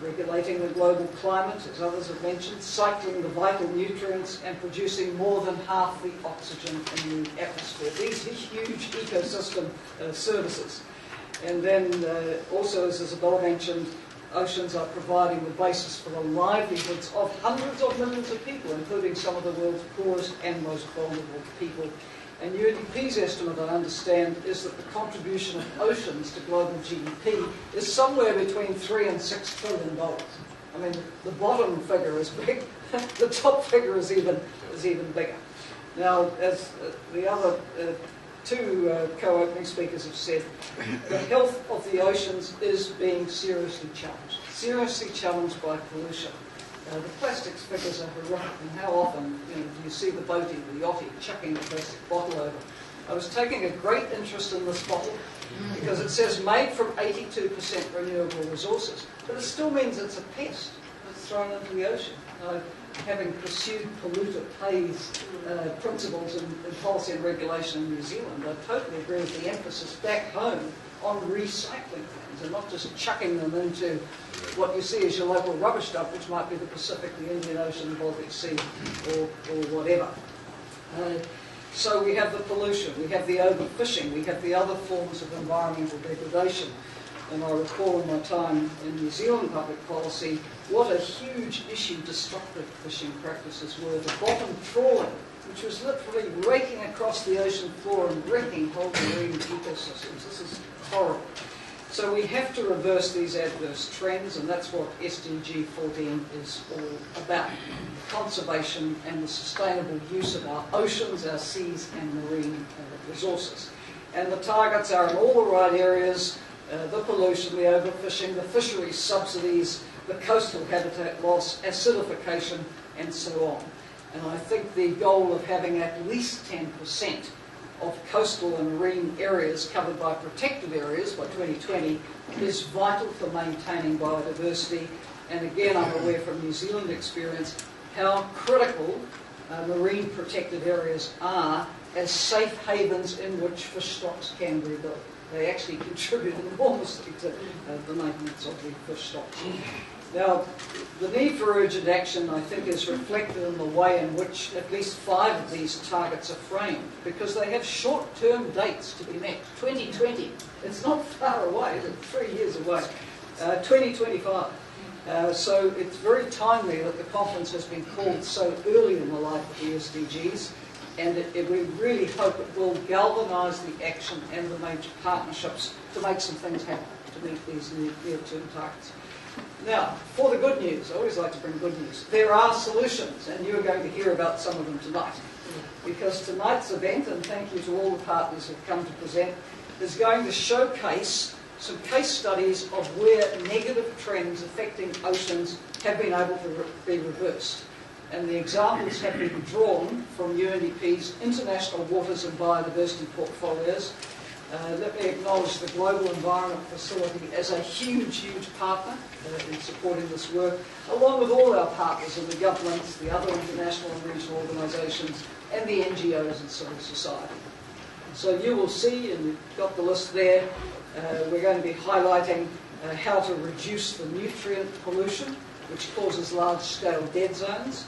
regulating the global climate, as others have mentioned, cycling the vital nutrients, and producing more than half the oxygen in the atmosphere. These are huge ecosystem services. And then also, as Isabella mentioned, oceans are providing the basis for the livelihoods of hundreds of millions of people, including some of the world's poorest and most vulnerable people. And UNDP's estimate, I understand, is that the contribution of oceans to global GDP is somewhere between $3 and $6 trillion. I mean, the bottom figure is big, the top figure is even bigger. Now, as the other two co-opening speakers have said, the health of the oceans is being seriously challenged by pollution. The plastics figures are horrific, and how often do you see the boatie, the yachty, chucking the plastic bottle over? I was taking a great interest in this bottle because it says made from 82% renewable resources, but it still means it's a pest that's thrown into the ocean. Having pursued polluter pays principles in policy and regulation in New Zealand, I totally agree with the emphasis back home on recycling things and not just chucking them into what you see as your local rubbish dump, which might be the Pacific, the Indian Ocean, the Baltic Sea, or whatever. So we have the pollution, we have the overfishing, we have the other forms of environmental degradation. And I recall in my time in New Zealand public policy what a huge issue destructive fishing practices were. The bottom trawling, which was literally raking across the ocean floor and wrecking whole marine ecosystems. This is horrible. So we have to reverse these adverse trends, and that's what SDG14 is all about. Conservation and the sustainable use of our oceans, our seas and marine resources. And the targets are in all the right areas: the pollution, the overfishing, the fisheries subsidies, the coastal habitat loss, acidification, and so on. And I think the goal of having at least 10% of coastal and marine areas covered by protected areas by 2020 is vital for maintaining biodiversity. And again, I'm aware from New Zealand experience how critical marine protected areas are as safe havens in which fish stocks can rebuild. They actually contribute enormously to the maintenance of the fish stocks. Now, the need for urgent action, I think, is reflected in the way in which at least 5 of these targets are framed, because they have short-term dates to be met. 2020, it's not far away, it's 3 years away. 2025. So it's very timely that the conference has been called so early in the life of the SDGs, and we really hope it will galvanise the action and the major partnerships to make some things happen to meet these near-term targets. Now, for the good news, I always like to bring good news. There are solutions, and you're going to hear about some of them tonight. Because tonight's event, and thank you to all the partners who have come to present, is going to showcase some case studies of where negative trends affecting oceans have been able to be reversed. And the examples have been drawn from UNDP's international waters and biodiversity portfolios. Let me acknowledge the Global Environment Facility as a huge partner in supporting this work, along with all our partners in the governments, the other international and regional organisations, and the NGOs and civil society. So you will see, and you've got the list there, we're going to be highlighting how to reduce the nutrient pollution, which causes large-scale dead zones,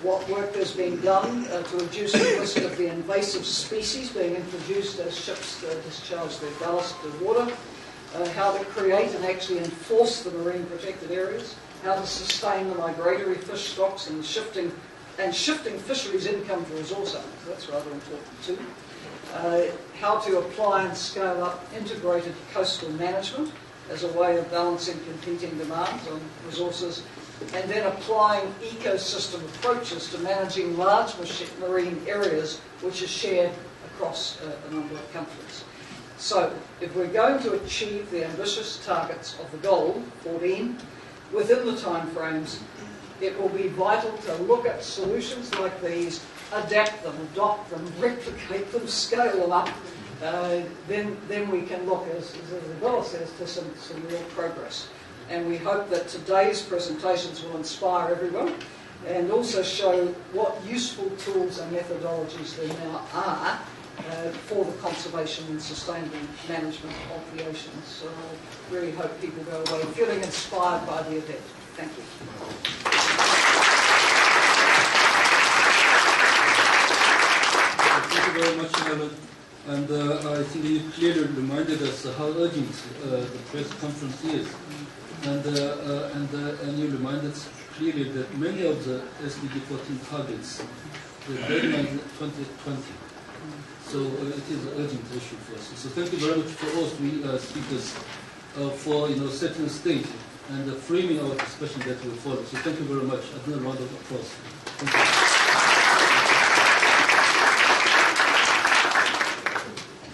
what work has been done to reduce the risk of the invasive species being introduced as ships discharge their ballast to water, how to create and actually enforce the marine protected areas, how to sustain the migratory fish stocks and shifting fisheries income to resource owners. That's rather important too. How to apply and scale up integrated coastal management as a way of balancing competing demands on resources, and then applying ecosystem approaches to managing large marine areas which are shared across a number of countries. So, if we're going to achieve the ambitious targets of the goal, 14, within the timeframes, it will be vital to look at solutions like these, adapt them, adopt them, replicate them, scale them up. Then we can look, as Isabella says, to some real progress. And we hope that today's presentations will inspire everyone and also show what useful tools and methodologies there now are for the conservation and sustainable management of the oceans. So I really hope people go away feeling inspired by the event. Thank you. Thank you very much, Helen. And I think you clearly reminded us how urgent the press conference is. And you reminded us clearly that many of the SDG14 targets, the deadline is 2020. So it is an urgent issue for us. So thank you very much for all three speakers for setting the stage and framing our discussion that will follow. So thank you very much. Another round of applause. Thank you.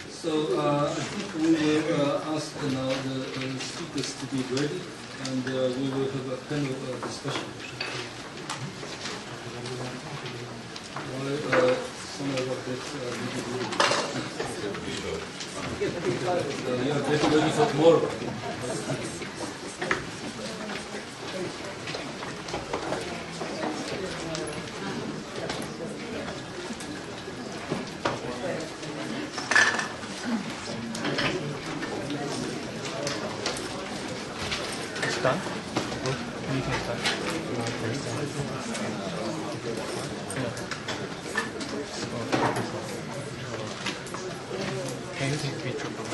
So I think we will ask now the speakers to be ready, and we will have a panel discussion. While someone will get ready for tomorrow. Done? Meeting is done. Can you take a picture for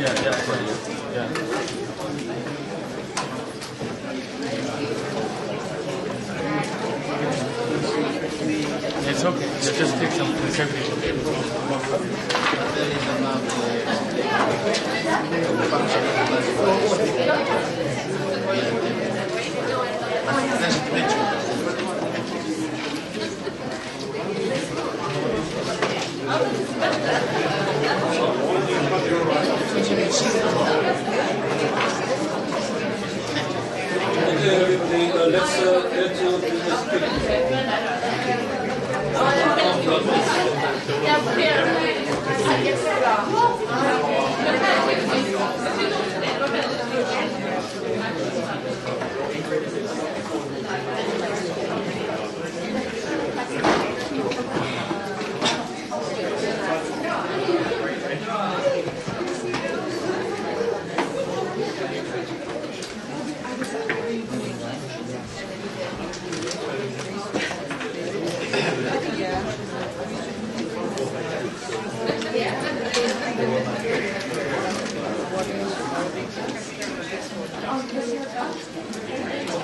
Yeah. It's okay. Just take some conservative. Okay, everybody, let's get to the speaker.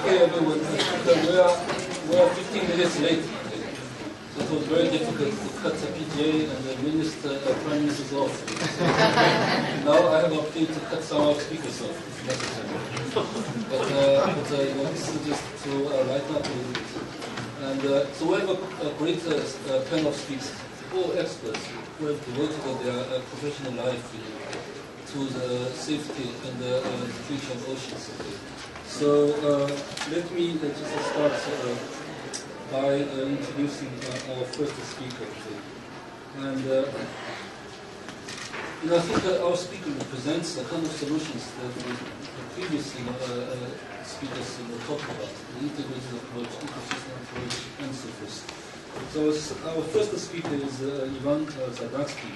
Okay, everyone, we are 15 minutes late. So it was very difficult to cut the PTA and the Prime Minister's off. Now I have an opportunity to cut some of our speakers off, if necessary. But this is just to lighten up a little bit. And so we have a great panel of speakers, all experts who have devoted their professional life to the safety and the future of oceans. So let me just start by introducing our first speaker today. And I think our speaker represents the kind of solutions that the previous speakers talked about, the integrated approach, ecosystem approach, and so forth. So our first speaker is Ivan Zadatsky,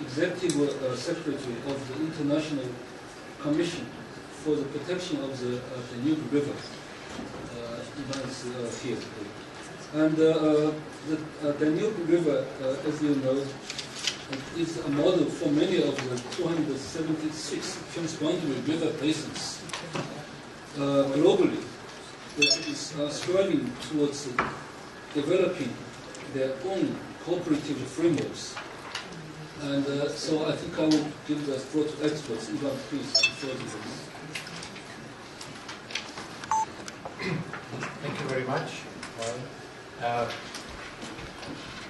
Executive Secretary of the International Commission for the Protection of the Danube River. Ivan is here today. And the Danube River, as you know, is a model for many of the 276 transboundary river basins globally that is striving towards developing their own cooperative frameworks. And so I think I will give the floor to experts. Ivan, please, the floor is yours. Thank you very much.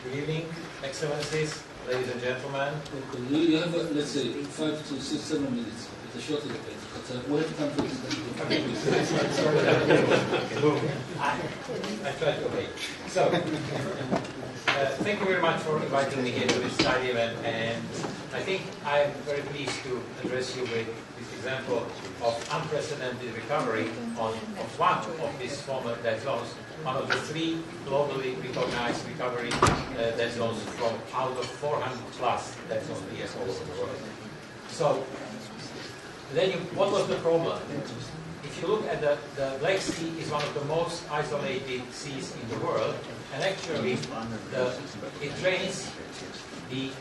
Good evening, Excellencies, ladies and gentlemen. Okay, you have, let's say, 5 to 6, 7 minutes. It's a shorter debate, but we have time for discussion. I try to obey. So, thank you very much for inviting me here to this study event, and I think I am very pleased to address you with this example of unprecedented recovery of one of these former dead zones, one of the 3 globally recognized recovery dead zones from out of 400 plus dead zones all over the world. So, then what was the problem? If you look at the Black Sea is one of the most isolated seas in the world, and actually it drains the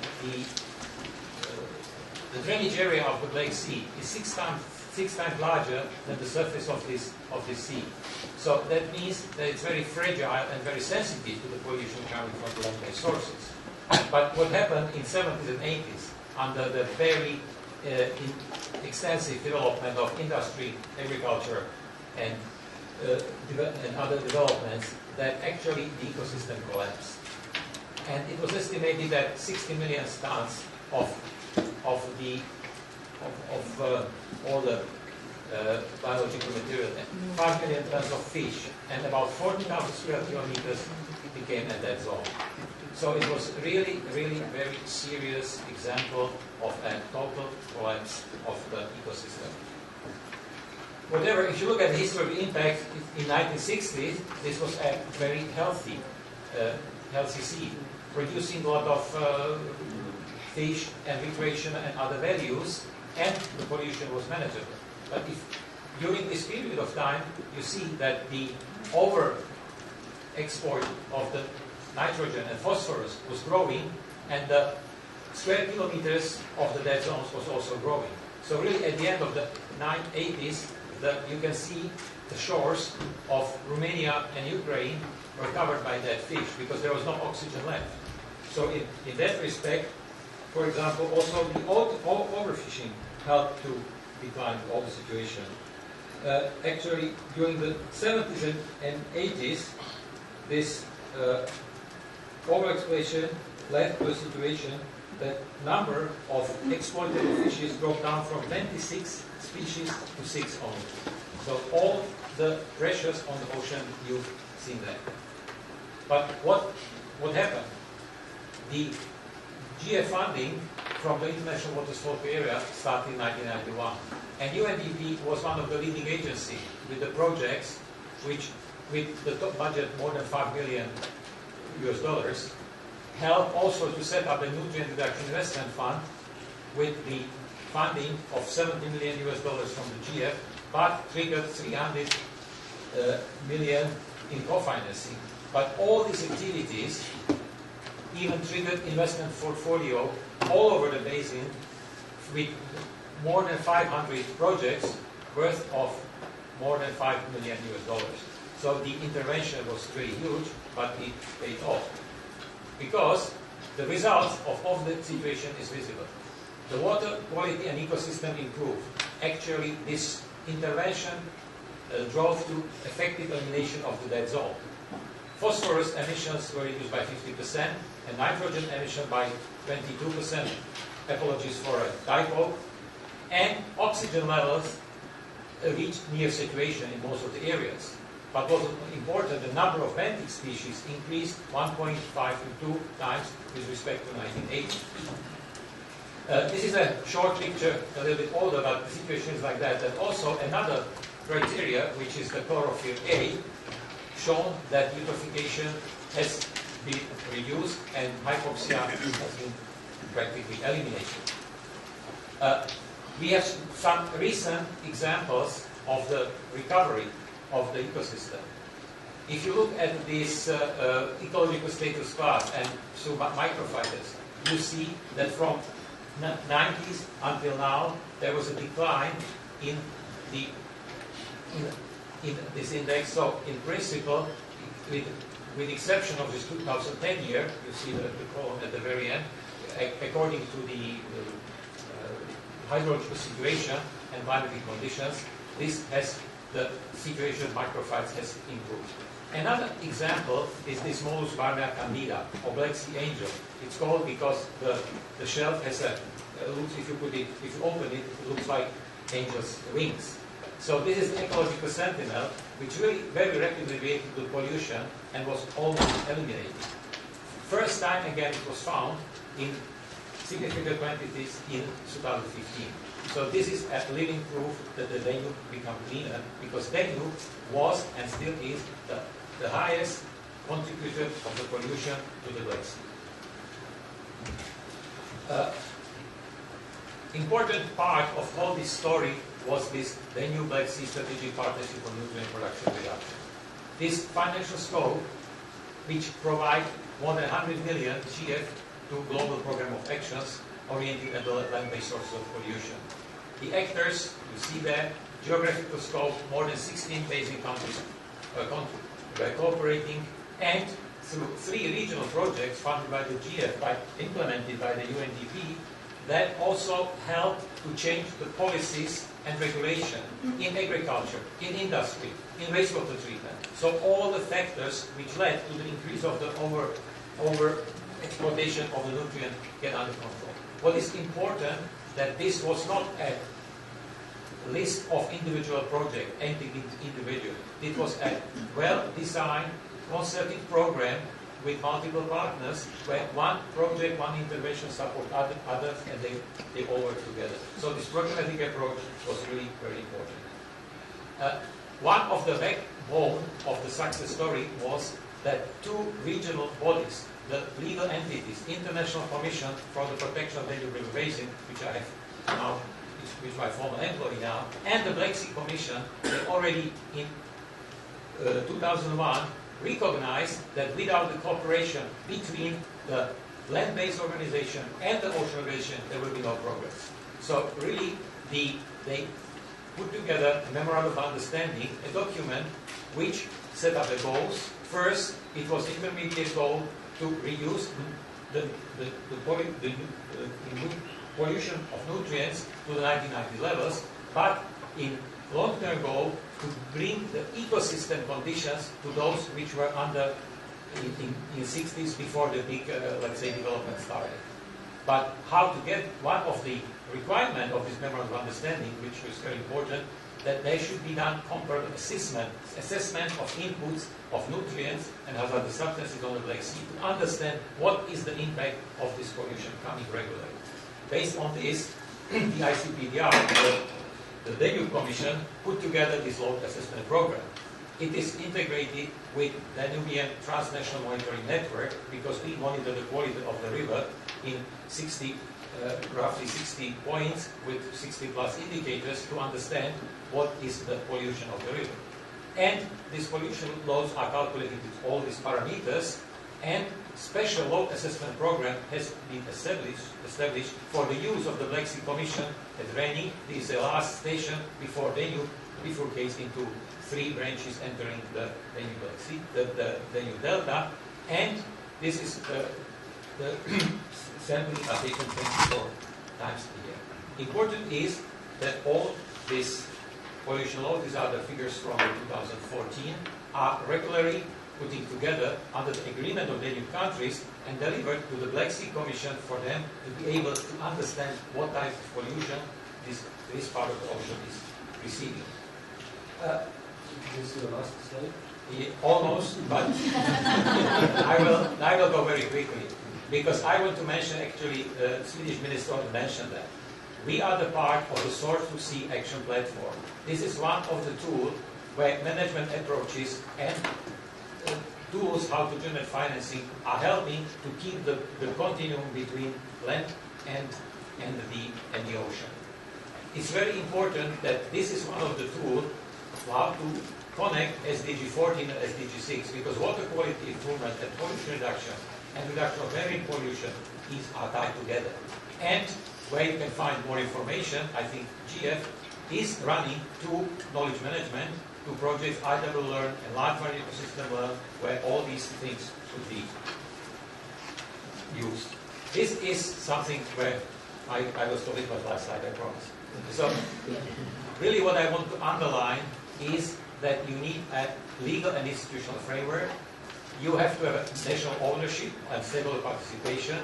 drainage area of the Black Sea is six times larger than the surface of this sea. So that means that it's very fragile and very sensitive to the pollution coming from the land-based sources. But what happened in 70s and 80s under the very extensive development of industry, agriculture, and other developments, that actually the ecosystem collapsed. And it was estimated that 60 million tons of all the biological material, 5 million tons of fish, and about 40,000 square kilometers became a dead zone. So it was really, really very serious example of a total collapse of the ecosystem. Whatever, if you look at the history of impact in 1960s, this was a very healthy sea, producing a lot of fish and recreation and other values, and the pollution was manageable. But if during this period of time you see that the over-export of the nitrogen and phosphorus was growing, and the square kilometers of the dead zones was also growing. So really at the end of the 80s, you can see the shores of Romania and Ukraine were covered by dead fish because there was no oxygen left. So in that respect, for example, also the overfishing helped to decline all the situation. Actually, during the 70s and 80s, this overexploitation led to a situation that number of exploitable fishes dropped down from 26 species to 6 only. So all the pressures on the ocean, you've seen that. But what happened? The GF funding from the International Water Support Area started in 1991. And UNDP was one of the leading agencies with the projects which, with the top budget more than $5 million, helped also to set up a nutrient reduction investment fund with the funding of $70 million from the GF, but triggered 300 million in co-financing. But all these activities even triggered investment portfolio all over the basin with more than 500 projects worth of more than $5 million. So the intervention was really huge, but it paid off. Because the results of the situation is visible. The water quality and ecosystem improved. Actually, this intervention drove to effective elimination of the dead zone. Phosphorus emissions were reduced by 50%, and nitrogen emission by 22%. Apologies for a typo. And oxygen levels reached near saturation in most of the areas. But what was important, the number of benthic species increased 1.5 to 2 times with respect to 1980. This is a short picture, a little bit older, but the situation is like that. And also another criteria, which is the chlorophyll A, shown that eutrophication has been reduced and hypoxia has been practically eliminated. We have some recent examples of the recovery of the ecosystem. If you look at this ecological status class and through microfibers, you see that from 90s until now there was a decline in this index. So in principle, with exception of this 2010 year, you see the column at the very end, according to the hydrological situation and climatic conditions, the situation of microphytes has improved. Another example is this Molus barnea candida, or Black Sea angel. It's called because the shell has a, looks, if you open it, it looks like angel's wings. So this is ecological sentinel, which really very rapidly reacted to pollution and was almost eliminated. First time again it was found in significant quantities in 2015. So this is a living proof that the Danube became cleaner, because Danube was and still is the highest contributor of the pollution to the Black Sea. Important part of all this story was this Danube Black Sea Strategic Partnership for Nutrient Production Reduction. This financial scope, which provide more than 100 million GF to global program of actions oriented at the land-based sources of pollution. The actors, you see there, geographical scope, more than 16 basin countries cooperating, and through 3 regional projects funded by the GF, implemented by the UNDP, that also helped to change the policies and regulation in agriculture, in industry, in wastewater treatment. So all the factors which led to the increase of the over exploitation of the nutrient get under control. What is important, that this was not a list of individual projects aimed individually. It was a well-designed, concerted program with multiple partners, where one project, one intervention support others, and they all work together. So this programmatic approach was really very important. One of the backbone of the success story was that 2 regional bodies, the legal entities, International Commission for the Protection of the Danube River Basin, which I have now, which my former employee now, and the Black Sea Commission, they already in 2001 recognized that without the cooperation between the land-based organization and the ocean organization, there will be no progress. So really, they put together a memorandum of understanding, a document which set up the goals. First, it was intermediate goal to reduce the pollution of nutrients to the 1990 levels, but in long-term goal to bring the ecosystem conditions to those which were under in 60s before the big, let's say, development started. But how to get, one of the requirements of this memorandum of understanding, which was very important, that there should be done comparative assessment of inputs of nutrients and hazardous substances on the Black Sea to understand what is the impact of this pollution coming regularly. Based on this, the ICPDR, the Danube Commission, put together this load assessment program. It is integrated with Danubian Transnational Monitoring Network, because we monitor the quality of the river in roughly 60 points with 60 plus indicators to understand what is the pollution of the river. And these pollution loads are calculated with all these parameters, and special load assessment program has been established for the use of the Black Sea Commission at Reni. This is the last station before Danube bifurcates into 3 branches entering the Danube Black Sea, the Danube Delta, and this is the sampling are taken 24 times a year. Important is that all these pollution loads, these are the figures from 2014, are regularly putting together under the agreement of Danube countries and delivered to the Black Sea Commission for them to be able to understand what type of pollution this part of the ocean is receiving. This is the last slide. Almost, but I will go very quickly, because I want to mention, actually, the Swedish Minister mentioned that. We are the part of the Source to Sea Action Platform. This is one of the tools where management approaches and tools how to generate financing are helping to keep the continuum between land and the ocean. It's very important that this is one of the tools how to connect SDG14 and SDG6, because water quality improvement and pollution reduction and reduction of marine pollution are tied together. And where you can find more information, I think GF is running 2 knowledge management, 2 projects, IW Learn and Large Marine Ecosystem Learn, where all these things should be used. This is something where I was talking about last slide, I promise. So really what I want to underline is that you need a legal and institutional framework. You have to have national ownership and stakeholder participation.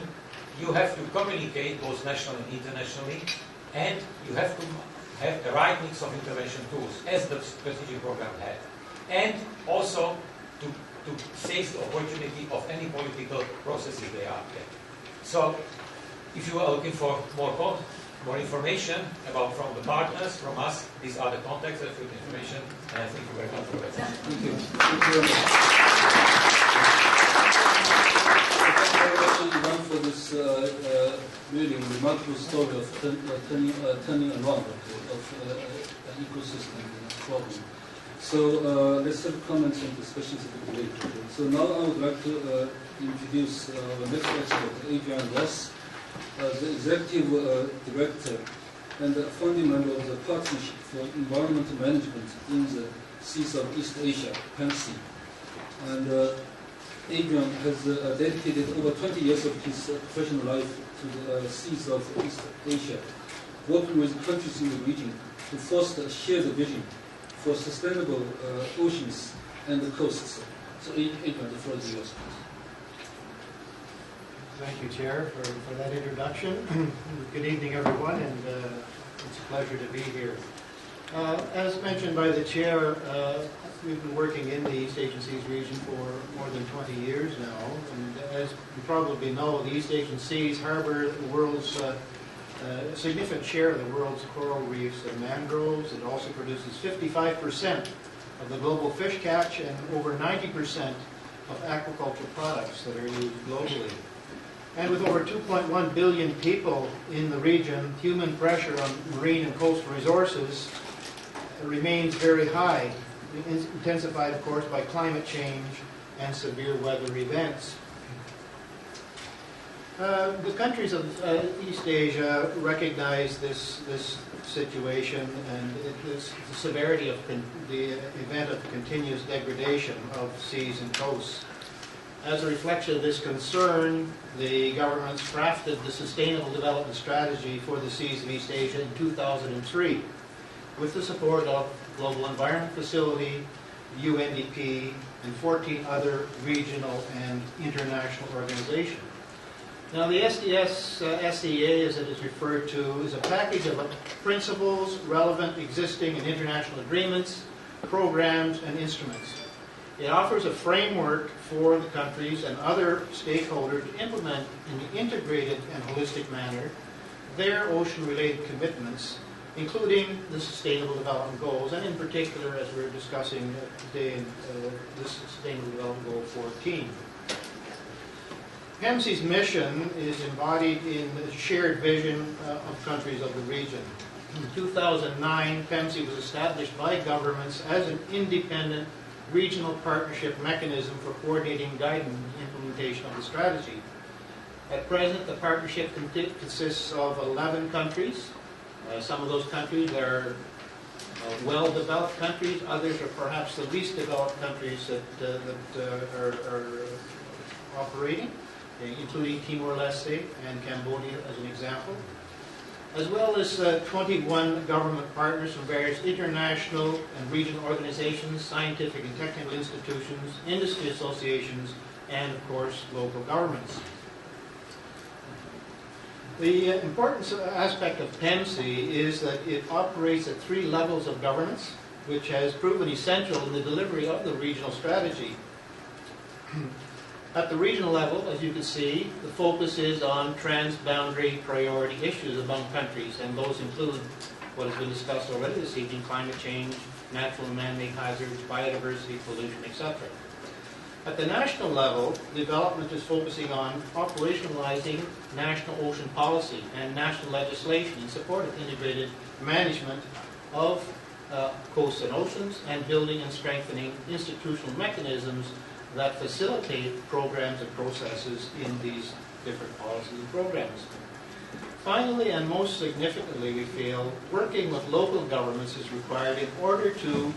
You have to communicate both nationally and internationally. And you have to have the right mix of intervention tools, as the strategic program had. And also to seize the opportunity of any political processes they are there. So, if you are looking for more information from the partners, from us, these are the contacts and field information, and I think you very much for that. Thank you. Thank you very much. Thank you very much for this really remarkable story of turning around of an ecosystem problem. So let's have comments and discussions a bit later. So now I would like to introduce our next expert, Adrian Ross, the Executive Director and the founding member of the Partnership for Environmental Management in the Seas of East Asia, PANSI. And Adrian has dedicated over 20 years of his professional life to the seas of East Asia, working with countries in the region to foster a shared vision for sustainable oceans and the coasts. So Adrian, the floor is yours. Thank you, Chair, for that introduction. Good evening, everyone, and it's a pleasure to be here. As mentioned by the Chair, we've been working in the East Asian Seas region for more than 20 years now, and as you probably know, the East Asian Seas harbor the world's a significant share of the world's coral reefs and mangroves. It also produces 55% of the global fish catch and over 90% of aquaculture products that are used globally. And with over 2.1 billion people in the region, human pressure on marine and coastal resources remains very high, intensified, of course, by climate change and severe weather events. The countries of East Asia recognize this situation and the severity of the event of continuous degradation of seas and coasts. As a reflection of this concern, the governments crafted the Sustainable Development Strategy for the Seas of East Asia in 2003 with the support of Global Environment Facility, UNDP, and 14 other regional and international organizations. Now, the SDG, as it is referred to, is a package of principles, relevant existing and international agreements, programs, and instruments. It offers a framework for the countries and other stakeholders to implement in an integrated and holistic manner their ocean-related commitments, including the Sustainable Development Goals, and in particular, as we're discussing today, this Sustainable Development Goal 14. PAMSI's mission is embodied in the shared vision of countries of the region. In 2009, PAMSI was established by governments as an independent regional partnership mechanism for coordinating, guiding, and implementation of the strategy. At present, the partnership consists of 11 countries. Some of those countries are well-developed countries. Others are perhaps the least developed countries that are operating, including Timor-Leste and Cambodia as an example, as well as 21 government partners from various international and regional organizations, scientific and technical institutions, industry associations, and, of course, local governments. The important aspect of PAMSI is that it operates at 3 levels of governance, which has proven essential in the delivery of the regional strategy. At the regional level, as you can see, the focus is on transboundary priority issues among countries, and those include what has been discussed already this evening: climate change, natural and man-made hazards, biodiversity, pollution, etc. At the national level, development is focusing on operationalizing national ocean policy and national legislation in support of integrated management of coasts and oceans, and building and strengthening institutional mechanisms that facilitate programs and processes in these different policies and programs. Finally, and most significantly, we feel, working with local governments is required in order to,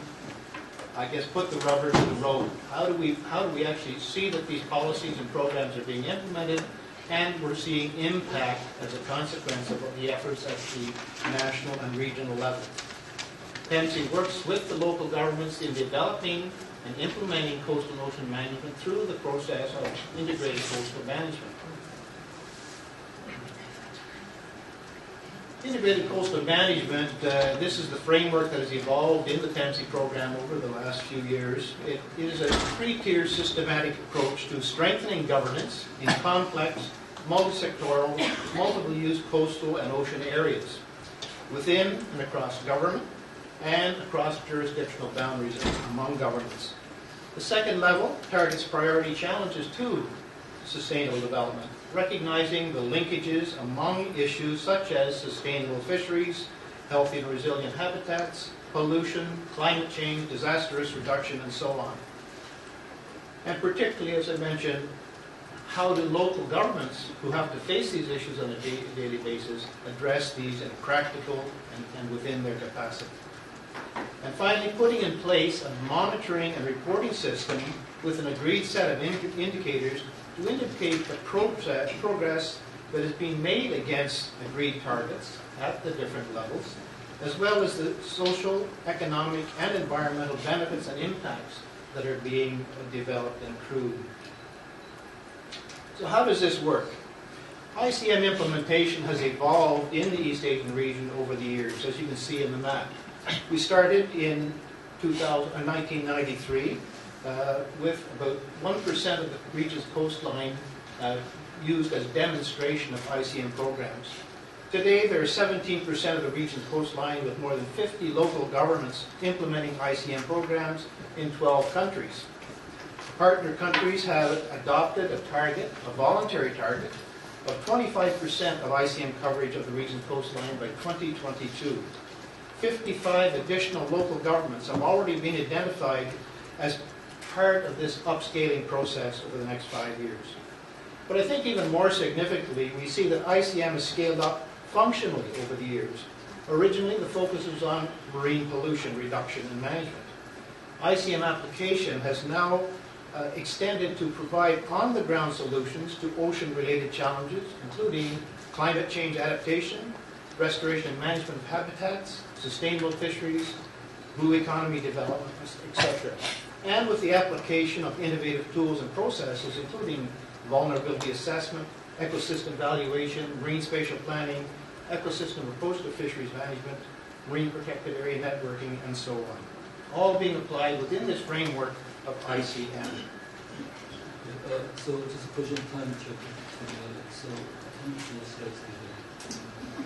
I guess, put the rubber to the road. How do we actually see that these policies and programs are being implemented, and we're seeing impact as a consequence of the efforts at the national and regional level? PEMC works with the local governments in developing and implementing coastal and ocean management through the process of integrated coastal management. Integrated coastal management, this is the framework that has evolved in the PEMC program over the last few years. It is a three-tier systematic approach to strengthening governance in complex, multi-sectoral, multiple-use coastal and ocean areas, within and across government, and across jurisdictional boundaries among governments. The second level targets priority challenges to sustainable development, recognizing the linkages among issues such as sustainable fisheries, healthy and resilient habitats, pollution, climate change, disaster risk reduction, and so on. And particularly, as I mentioned, how do local governments who have to face these issues on a daily basis address these in a practical and within their capacity. And finally, putting in place a monitoring and reporting system with an agreed set of indicators to indicate the progress that is being made against agreed targets at the different levels, as well as the social, economic, and environmental benefits and impacts that are being developed and accrued. So how does this work? ICM implementation has evolved in the East Asian region over the years, as you can see in the map. We started in 1993 with about 1% of the region's coastline used as demonstration of ICM programs. Today, there are 17% of the region's coastline with more than 50 local governments implementing ICM programs in 12 countries. Partner countries have adopted a target, a voluntary target, of 25% of ICM coverage of the region's coastline by 2022. 55 additional local governments have already been identified as part of this upscaling process over the next 5 years. But I think even more significantly, we see that ICM has scaled up functionally over the years. Originally, the focus was on marine pollution reduction and management. ICM application has now extended to provide on-the-ground solutions to ocean-related challenges, including climate change adaptation, restoration and management of habitats, sustainable fisheries, blue economy development, etc. And with the application of innovative tools and processes, including vulnerability assessment, ecosystem valuation, marine spatial planning, ecosystem approach to fisheries management, marine protected area networking, and so on. All being applied within this framework of ICM. So just a question time check. So how much more slides do you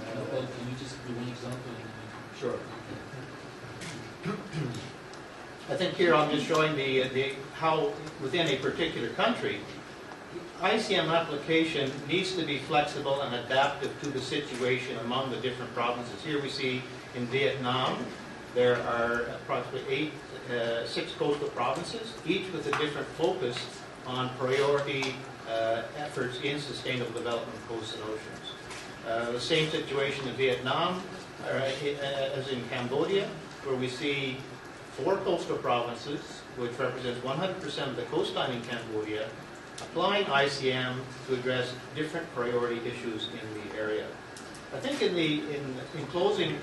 have? Can you just give one example? Sure. I think here I'm just showing the how within a particular country, ICM application needs to be flexible and adaptive to the situation among the different provinces. Here we see in Vietnam, there are approximately 6 coastal provinces, each with a different focus on priority efforts in sustainable development of coasts and oceans. The same situation in Vietnam as in Cambodia, where we see 4 coastal provinces, which represents 100% of the coastline in Cambodia, applying ICM to address different priority issues in the area. I think in closing,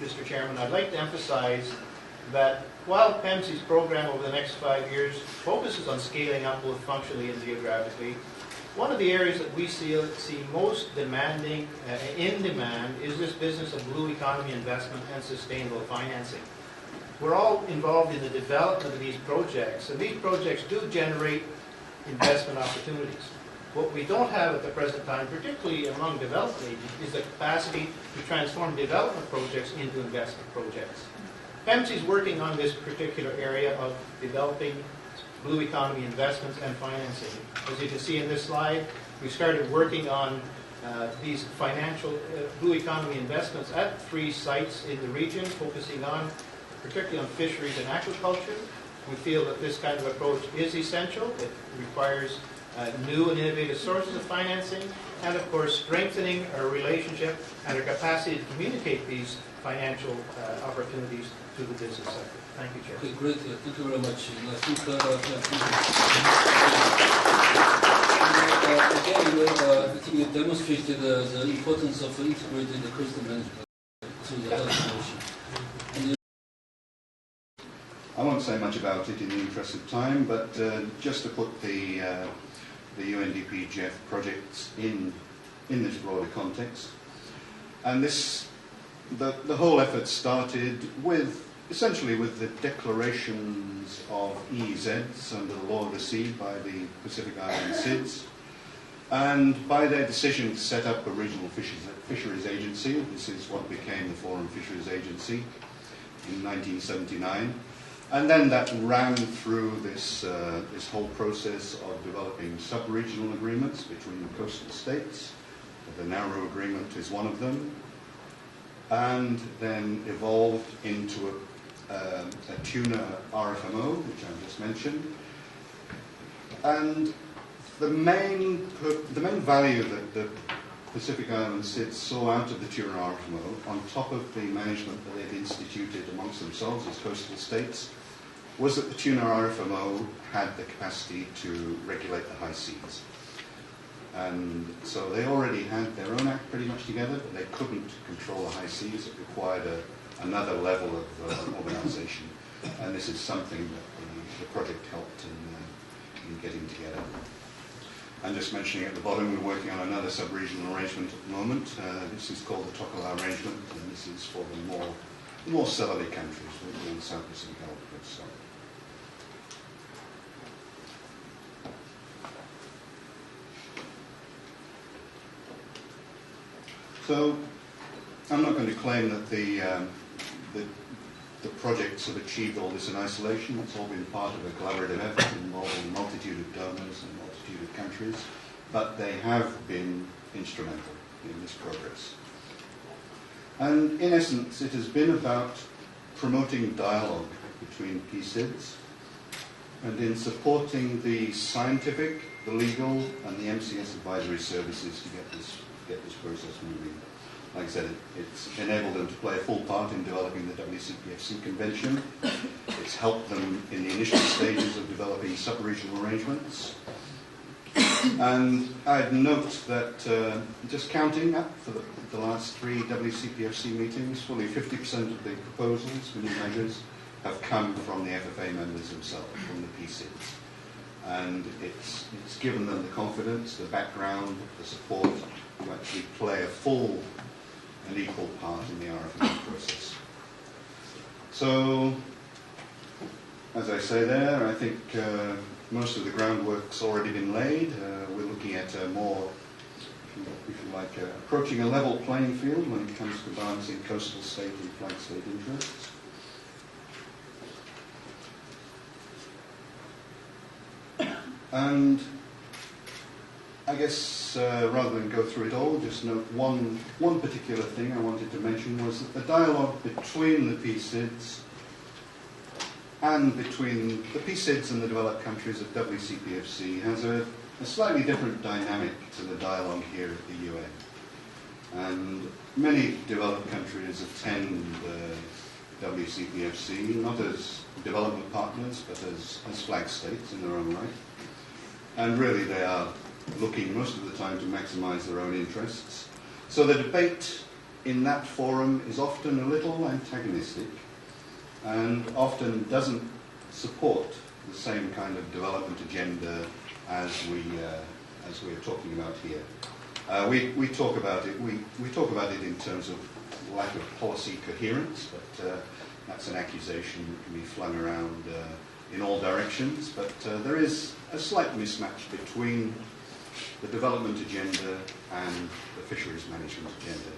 Mr. Chairman, I'd like to emphasize that while PEMC's program over the next 5 years focuses on scaling up both functionally and geographically, one of the areas that we see most demanding, in demand, is this business of blue economy investment and sustainable financing. We're all involved in the development of these projects, and these projects do generate investment opportunities. What we don't have at the present time, particularly among development agencies, is the capacity to transform development projects into investment projects. PEMC is working on this particular area of developing blue economy investments and financing. As you can see in this slide, we started working on these financial blue economy investments at 3 sites in the region, focusing on particularly on fisheries and aquaculture. We feel that this kind of approach is essential. It requires new and innovative sources of financing, and of course strengthening our relationship and our capacity to communicate these financial opportunities to the business sector. Thank you, Chair. Okay, great. Thank you very much. And I think again, I think you demonstrated the importance of integrated coastal management to the health solution. I won't say much about it in the interest of time, but just to put the UNDP GEF projects in this broader context. And the whole effort started essentially with the declarations of EEZs under the law of the sea by the Pacific Island SIDS, and by their decision to set up a regional fisheries agency. This is what became the Forum Fisheries Agency in 1979. And then that ran through this whole process of developing sub-regional agreements between the coastal states. The Nauru Agreement is one of them, and then evolved into a tuna RFMO, which I've just mentioned. And the main value that the Pacific Island SIDS saw out of the tuna RFMO, on top of the management that they'd instituted amongst themselves as coastal states, was that the tuna RFMO had the capacity to regulate the high seas. And so they already had their own act pretty much together, but they couldn't control the high seas. It required another level of organisation. And this is something that the project helped in getting together. I'm just mentioning at the bottom, we're working on another sub-regional arrangement at the moment. This is called the Tokelau Arrangement, and this is for the more southerly countries, in South Pacific Alpacas. So I'm not going to claim that the projects have achieved all this in isolation. It's all been part of a collaborative effort involving a multitude of donors and a multitude of countries, but they have been instrumental in this progress. And in essence, it has been about promoting dialogue between PSIDs and in supporting the scientific, the legal, and the MCS advisory services to get this process moving. Like I said, it's enabled them to play a full part in developing the WCPFC Convention. It's helped them in the initial stages of developing sub-regional arrangements. And I'd note that just counting up for the last 3 WCPFC meetings, fully 50% of the proposals for new measures have come from the FFA members themselves, from the PSIDs. And it's given them the confidence, the background, the support to actually play a full and equal part in the RFMA process. So, as I say there, I think most of the groundwork's already been laid. We're looking at a more, if you like, approaching a level playing field when it comes to balancing coastal state and flag state interests. And I guess rather than go through it all, just note one particular thing I wanted to mention was that the dialogue between the PSIDs and between the PSIDs and the developed countries of WCPFC has a slightly different dynamic to the dialogue here at the UN. And many developed countries attend WCPFC not as development partners but as flag states in their own right. And really they are looking most of the time to maximise their own interests. So the debate in that forum is often a little antagonistic and often doesn't support the same kind of development agenda as we are talking about here. We talk about it. We talk about it in terms of lack of policy coherence, but that's an accusation that can be flung around in all directions. But there is a slight mismatch between the development agenda and the fisheries management agenda.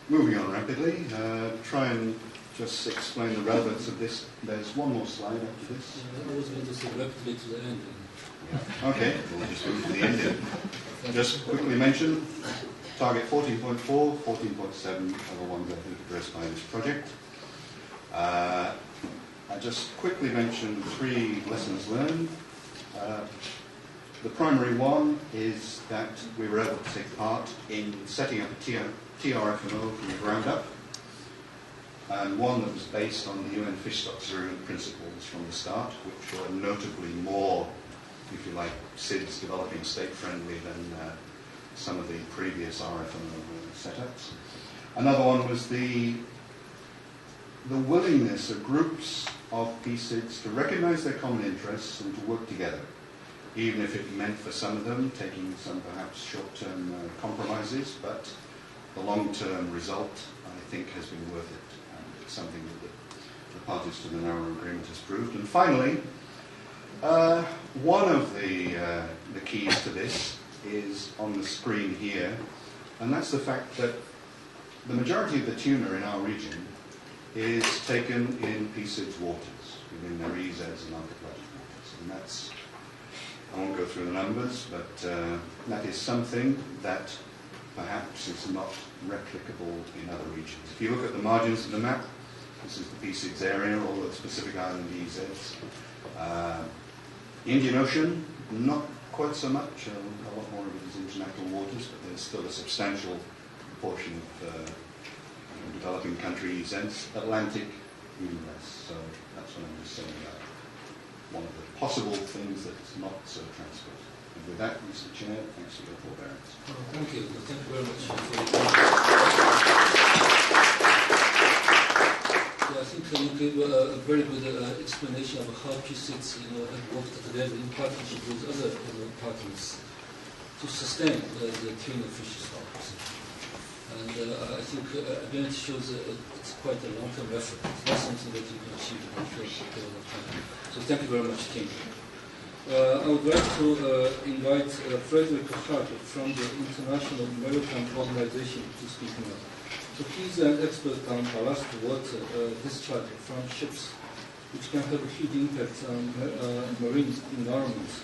Moving on rapidly, try and just explain the relevance of this. There's one more slide after this. I was going to say rapidly to the end. Yeah. Okay, we'll just move to the end. Just quickly mention target 14.4, 14.7 are the ones I think addressed by this project. I just quickly mention 3 lessons learned. The primary one is that we were able to take part in setting up a TRFMO from the ground up, and one that was based on the UN Fish Stocks Agreement principles from the start, which were notably more, if you like, SIDS developing state-friendly than some of the previous RFMO setups. Another one was the the willingness of groups of PCIDs to recognise their common interests and to work together, even if it meant for some of them taking some perhaps short-term compromises, but the long-term result, I think, has been worth it. And it's something that the parties to the narrow agreement has proved. And finally, one of the keys to this is on the screen here, and that's the fact that the majority of the tuna in our region is taken in PCIDS waters, within their EZs and archipelagic waters. And that's, I won't go through the numbers, but that is something that perhaps is not replicable in other regions. If you look at the margins of the map, this is the PCIDS area, all the Pacific Island EZs. Indian Ocean, not quite so much, a lot more of it is international waters, but there's still a substantial proportion of developing country EZs. Atlantic, even less. So that's what I'm just saying about one of the possible things that's not so transferred. And with that, Mr. Chair, thanks for your forbearance. Thank you. Thank you very much. I think you gave a very good explanation of how PCIDS have worked together in partnership with other partners to sustain the tuna fisheries stocks. And I think, again, it shows it's quite a long-term effort. It's not something that you can achieve in a short period of time. So thank you very much, Tim. I would like to invite Frederick Hart from the International Maritime Organization to speak now. So he's an expert on ballast water discharge from ships, which can have a huge impact on marine environments.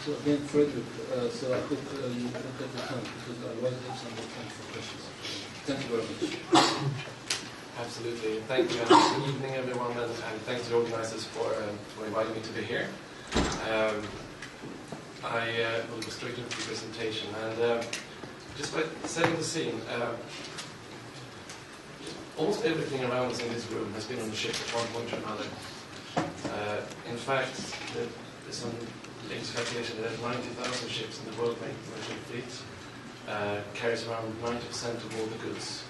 So again, Frederick, so I hope you look at the time, because otherwise I have some more time for questions. Thank you very much. Absolutely. Thank you, and good evening, everyone, and thanks to the organizers for inviting me to be here. I will go straight into the presentation, and just by setting the scene, almost everything around us in this room has been on the ship at one point or another. In fact, there's some latest calculation that 90,000 ships in the world main commercial fleet carries around 90% of all the goods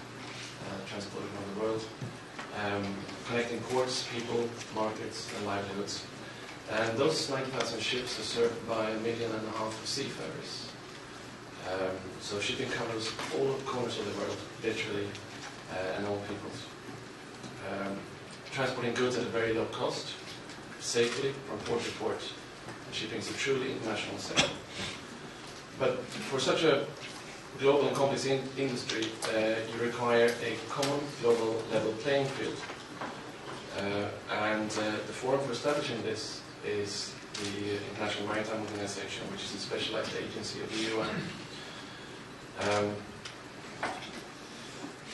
transported around the world, connecting ports, people, markets, and livelihoods. And those 90,000 ships are served by 1.5 million seafarers. So shipping covers all corners of the world, literally, and all peoples. Transporting goods at a very low cost, safely from port to port. Shipping is a truly international sector. But for such a global and complex industry, you require a common global level playing field. And the forum for establishing this is the International Maritime Organization, which is a specialized agency of the UN.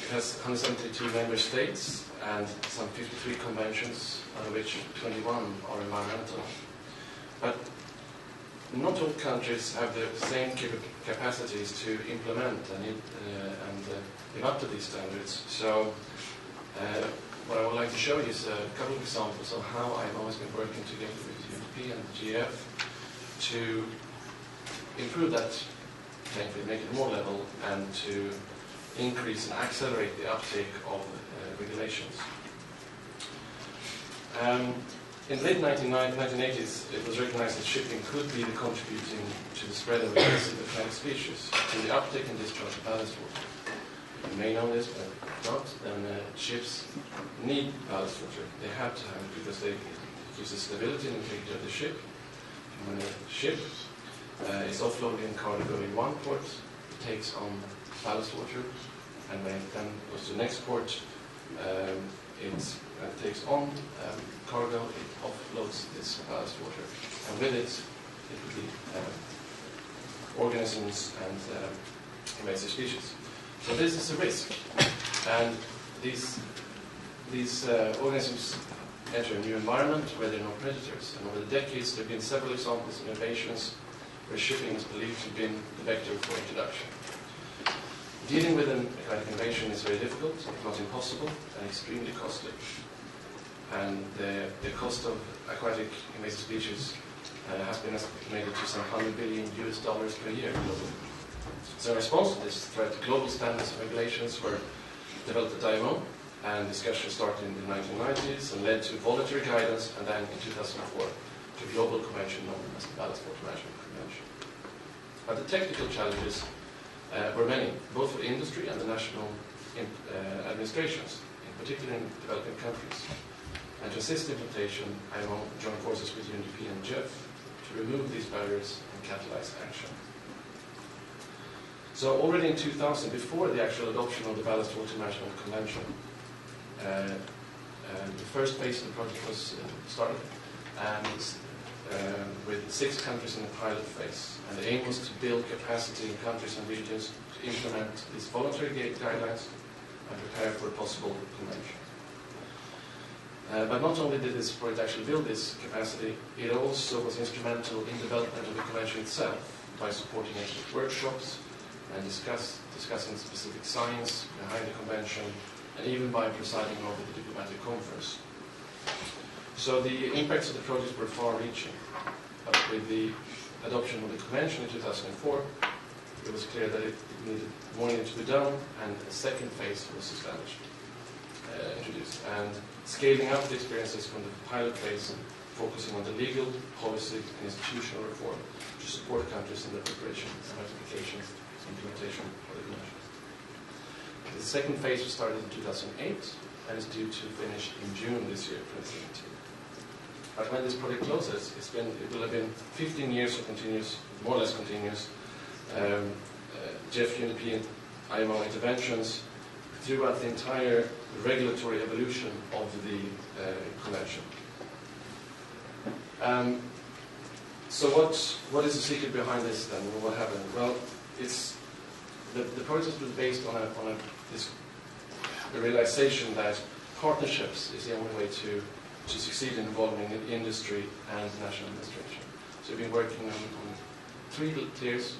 It has 172 member states and some 53 conventions, out of which 21 are environmental. But not all countries have the same capacities to implement and live up to these standards. So what I would like to show you is a couple of examples of how I've always been working together with UNDP and the GF to improve that playing field, make it more level, and to increase and accelerate the uptake of regulations. In the late 1980s, it was recognized that shipping could be contributing to the spread of invasive aquatic species, to the uptake and discharge of ballast water. You may know this, but not, then ships need ballast water. They have to have it because it gives the stability and integrity of the ship. And when a ship is offloading cargo in one port, it takes on ballast water, and when it then goes to the next port, it takes on cargo, it offloads this ballast water, and with it, it will be organisms and invasive species. So this is a risk, and these organisms enter a new environment where there are no predators, and over the decades there have been several examples of invasions where shipping is believed to have been the vector for introduction. Dealing with an aquatic invasion is very difficult, if not impossible, and extremely costly. And the cost of aquatic invasive species has been estimated to some $100 billion per year globally. So in response to this threat, global standards and regulations were developed at IMO and discussion started in the 1990s and led to voluntary guidance, and then in 2004 to a global convention known as the Ballast Water Management Convention. But the technical challenges were many, both for industry and the national administrations, in particular in developing countries. And to assist implementation, IMO joined forces with UNDP and GEF to remove these barriers and catalyze action. So already in 2000, before the actual adoption of the Ballast Water Management Convention, the first phase of the project was started, and with 6 countries in the pilot phase. And the aim was to build capacity in countries and regions to implement these voluntary guidelines and prepare for a possible convention. But not only did this project actually build this capacity, it also was instrumental in development of the convention itself by supporting expert workshops and discussing specific science behind the convention, and even by presiding over the diplomatic conference. So the impacts of the project were far-reaching, but with the adoption of the convention in 2004, it was clear that more needed to be done, and a second phase was introduced. And scaling up the experiences from the pilot phase, focusing on the legal, policy, and institutional reform to support countries in the preparation and ratification implementation of the convention. The second phase was started in 2008 and is due to finish in June this year, 2017. But when this project closes, it will have been 15 years of continuous, more or less continuous, GEF, UNDP, and IMO interventions throughout the entire regulatory evolution of the convention. So what is the secret behind this then? What happened? Well, it's the project was based on the realization that partnerships is the only way to succeed in involving industry and national administration. So we've been working on 3 tiers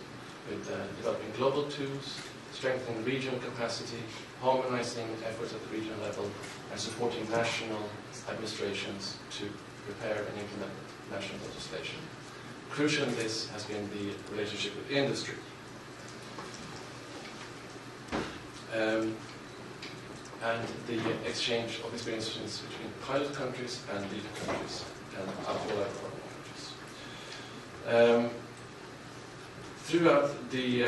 with developing global tools, strengthening regional capacity, harmonizing efforts at the regional level, and supporting national administrations to prepare and implement national legislation. Crucial in this has been the relationship with industry. And the exchange of experiences between pilot countries and leader countries and all other countries. Throughout the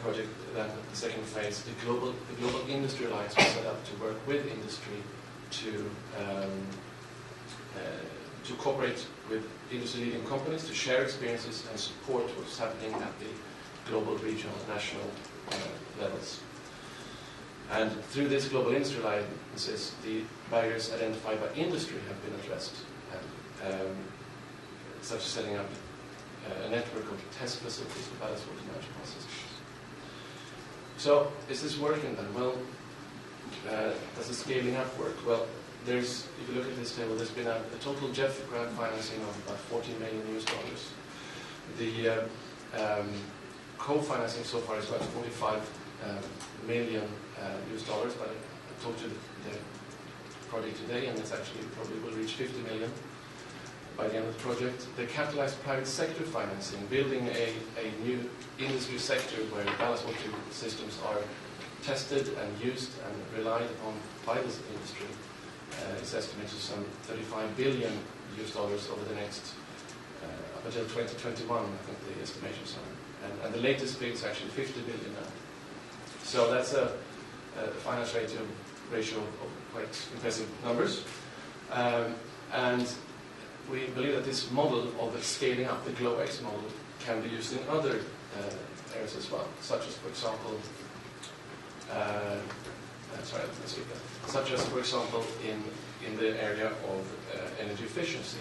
project, then the second phase, the global industry alliance was set up to work with industry to cooperate with industry-leading companies to share experiences and support what's happening at the global, regional, and national levels. And through this global industry alliances, the barriers identified by industry have been addressed, such as setting up a network of test facilities for ballast water management systems. So, is this working then? Well, does the scaling up work? Well, if you look at this table, there's been a total GEF grant financing of about $14 million. The co-financing so far is about $45 million, but I talked to the project today, and it's actually probably will reach 50 million by the end of the project. The capitalized private sector financing, building a new industry sector where ballast water systems are tested and used and relied upon by this industry, is estimated to some $35 billion over the next up until 2021. I think the estimations are, and the latest figure is actually 50 billion now. So that's a finance ratio of quite impressive numbers. And we believe that this model of the scaling up, the GLOX model, can be used in other areas as well, such as, for example, in the area of energy efficiency.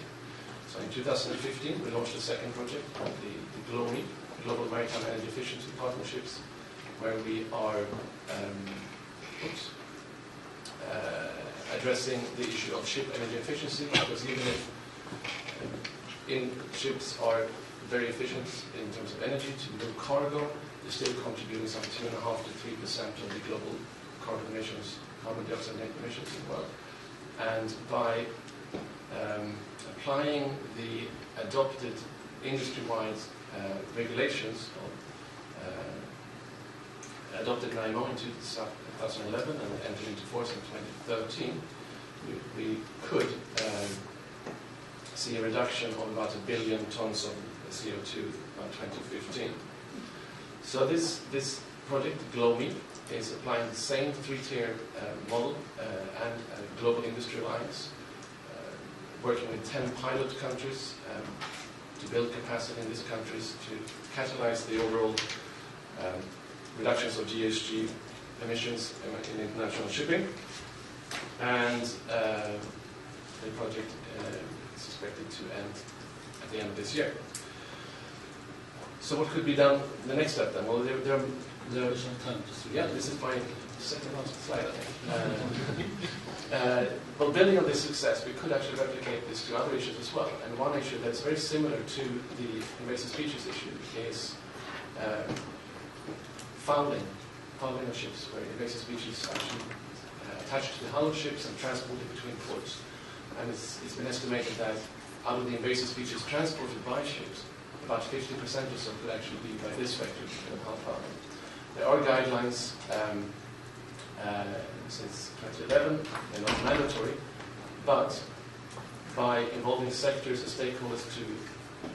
So in 2015, we launched a second project called the GLOMI, Global Maritime Energy Efficiency Partnerships, where we are addressing the issue of ship energy efficiency, because even if ships are very efficient in terms of energy to move cargo, they're still contributing some 2.5% to 3% of the global carbon dioxide emissions in the world. And by applying the adopted industry-wide regulations of adopted an IMO in 2011 and entered into force in 2013, we could see a reduction of about 1 billion tons of CO2 by 2015. So this project, GLOME, is applying the same three-tier model and a global industry alliance, working with 10 pilot countries to build capacity in these countries to catalyze the overall reductions of GHG emissions in international shipping. And the project is expected to end at the end of this year. So what could be done the next step then? Well, yeah, this is my second last slide, I think. Well, building on this success, we could actually replicate this to other issues as well. And one issue that's very similar to the invasive species issue is fouling of ships, where invasive species actually attached to the hull of ships and transported between ports. And it's been estimated that out of the invasive species transported by ships, about 50% or so could actually be by this vector, hull fouling. There are guidelines since 2011, they're not mandatory, but by involving sectors and stakeholders to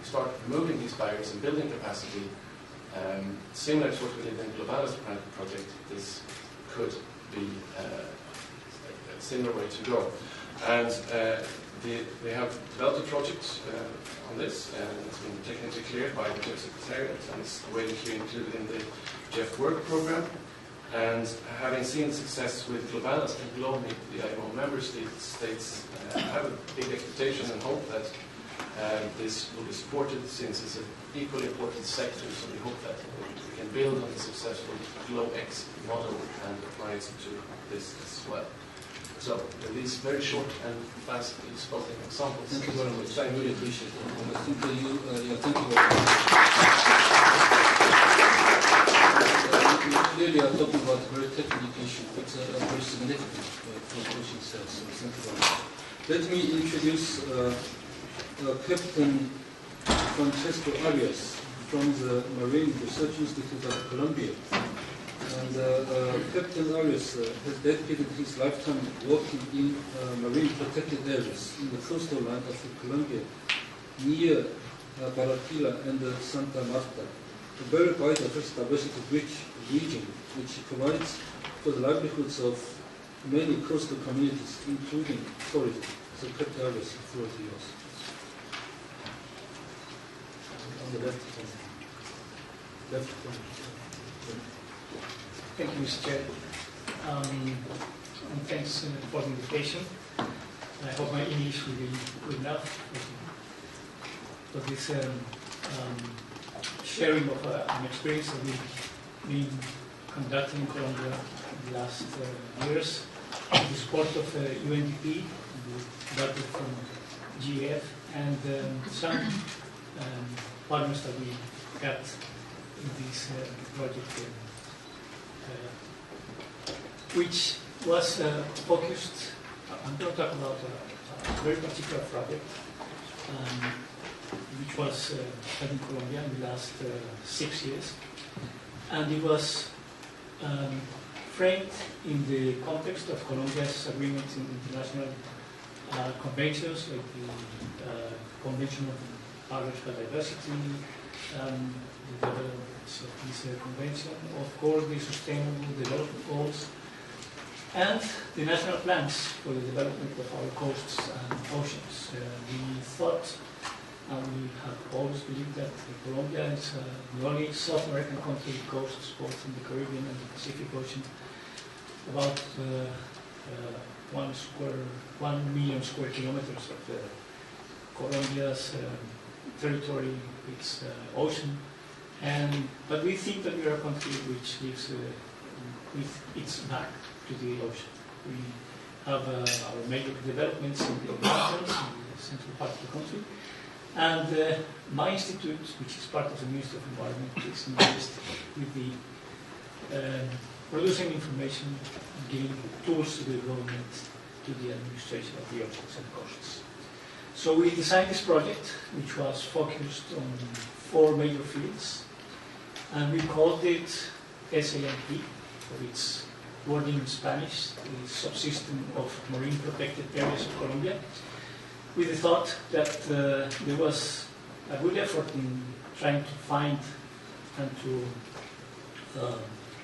start removing these barriers and building capacity, similar to what we did in the Globalis project, this could be a similar way to go. And they have developed a project on this, and it's been technically cleared by the GEF Secretariat, and it's waiting to be included in the GEF work program. And having seen the success with Globalis and GLOME, the IMO member states have a big expectation and hope that this will be supported, since it's an equally important sector. So we hope that we can build on the successful GLOBEX model and apply it to this as well. So these very short and fast spoken examples. Thank you very much. I really appreciate it. I think thank you very much. Clearly, I'm talking about a very technical issue, but very significant for the ocean itself. So thank you very much. Let me introduce Captain Francesco Arias from the Marine Research Institute of Colombia. And Captain Arias has dedicated his lifetime working in marine protected areas in the coastal line of Colombia, near Barranquilla and Santa Marta, a very biodiversity diversity-rich region which provides for the livelihoods of many coastal communities, including tourism. So Captain Arias, the floor is yours. On the left corner. Thank you, Mr. Chair. And thanks for the invitation. I hope my English will be good enough for this sharing of an experience that we've been conducting in Colombia in the last years with the support of UNDP, the budget from GF, and some partners that we got in this project. Which was focused, I'm going to talk about a very particular project, which was had in Colombia in the last 6 years. And it was framed in the context of Colombia's agreements in international conventions, like the Convention on Biological Diversity, the developments of this convention, of course the Sustainable Development Goals, and the national plans for the development of our coasts and oceans. We thought, and we have always believed, that Colombia is the only South American country with coasts both in the Caribbean and the Pacific Ocean. About 1 million square kilometers of Colombia's territory, its ocean. But we think that we are a country which lives with its back to the ocean. We have our major developments in the mountains, in the central part of the country. And my institute, which is part of the Ministry of Environment, is engaged with the producing information, giving tools to the government, to the administration of the oceans and coasts. So we designed this project, which was focused on 4 major fields, and we called it SAMP, for its wording in Spanish, the subsystem of marine protected areas of Colombia, with the thought that there was a good effort in trying to find and to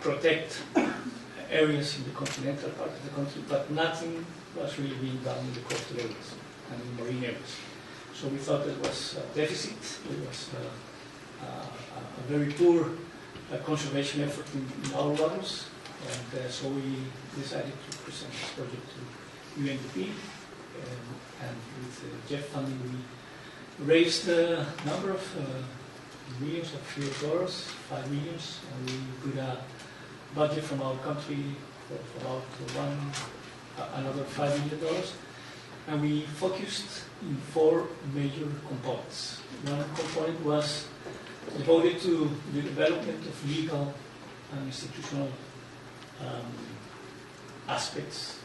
protect areas in the continental part of the country, but nothing was really being done in the coastal areas and in marine areas. So we thought there was a deficit, there was a very poor conservation effort in our waters, and so we decided to present this project to UNDP, and with JEF funding we raised a number of millions of US dollars, 5 millions, and we put a budget from our country for about another $5 million, and we focused in 4 major components. One component was devoted to the development of legal and institutional aspects,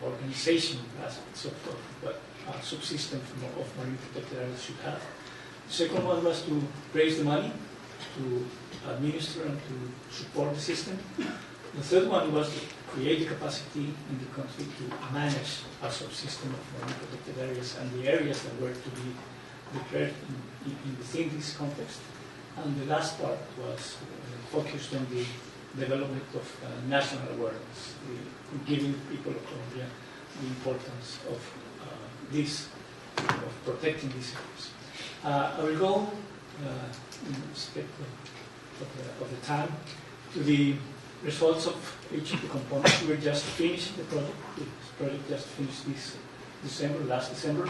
organization aspects of what a subsystem of marine protected areas should have. The second one was to raise the money to administer and to support the system. The third one was to create the capacity in the country to manage a subsystem of marine protected areas and the areas that were to be declared within this context. And the last part was focused on the development of national awareness, giving people of Colombia the importance of protecting these areas. I will go in respect of the time to the results of each of the components. We were just finishing the project. This project just finished this December, last December.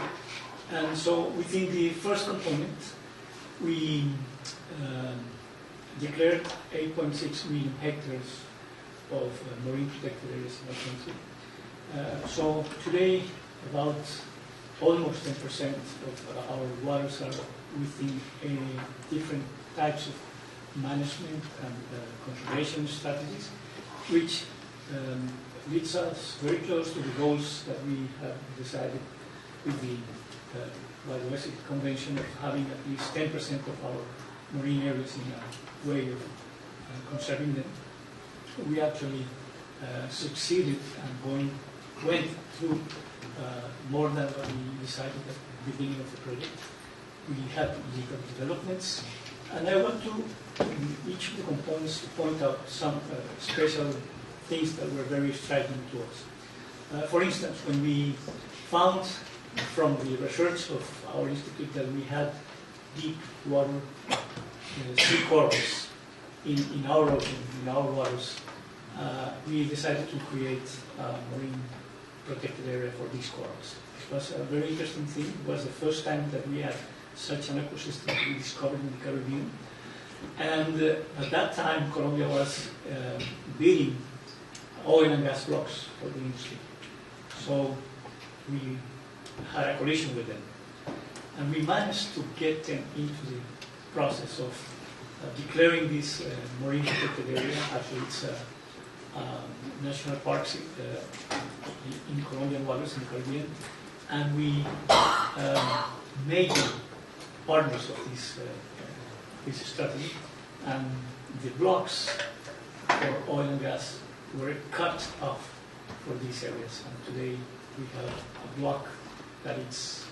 And so within the first component, we declared 8.6 million hectares of marine protected areas in our country. So today, about almost 10% of our waters are within different types of management and conservation strategies, which leads us very close to the goals that we have decided with the Biodiversity Convention of having at least 10% of our marine areas in a way of conserving them. We actually succeeded and went through more than what we decided at the beginning of the project. We had legal developments, and I want to, in each of the components, to point out some special things that were very striking to us. For instance, when we found from the research of our institute that we had deep water sea corals in our ocean, in our waters, we decided to create a marine protected area for these corals. It was a very interesting thing. It was the first time that we had such an ecosystem that we discovered in the Caribbean. And at that time, Colombia was bidding oil and gas blocks for the industry. So we had a collision with them. And we managed to get them into the process of declaring this marine protected area. Actually, it's national parks in Colombian waters in the Caribbean. And we made them partners of this strategy. And the blocks for oil and gas were cut off for these areas. And today we have a block that is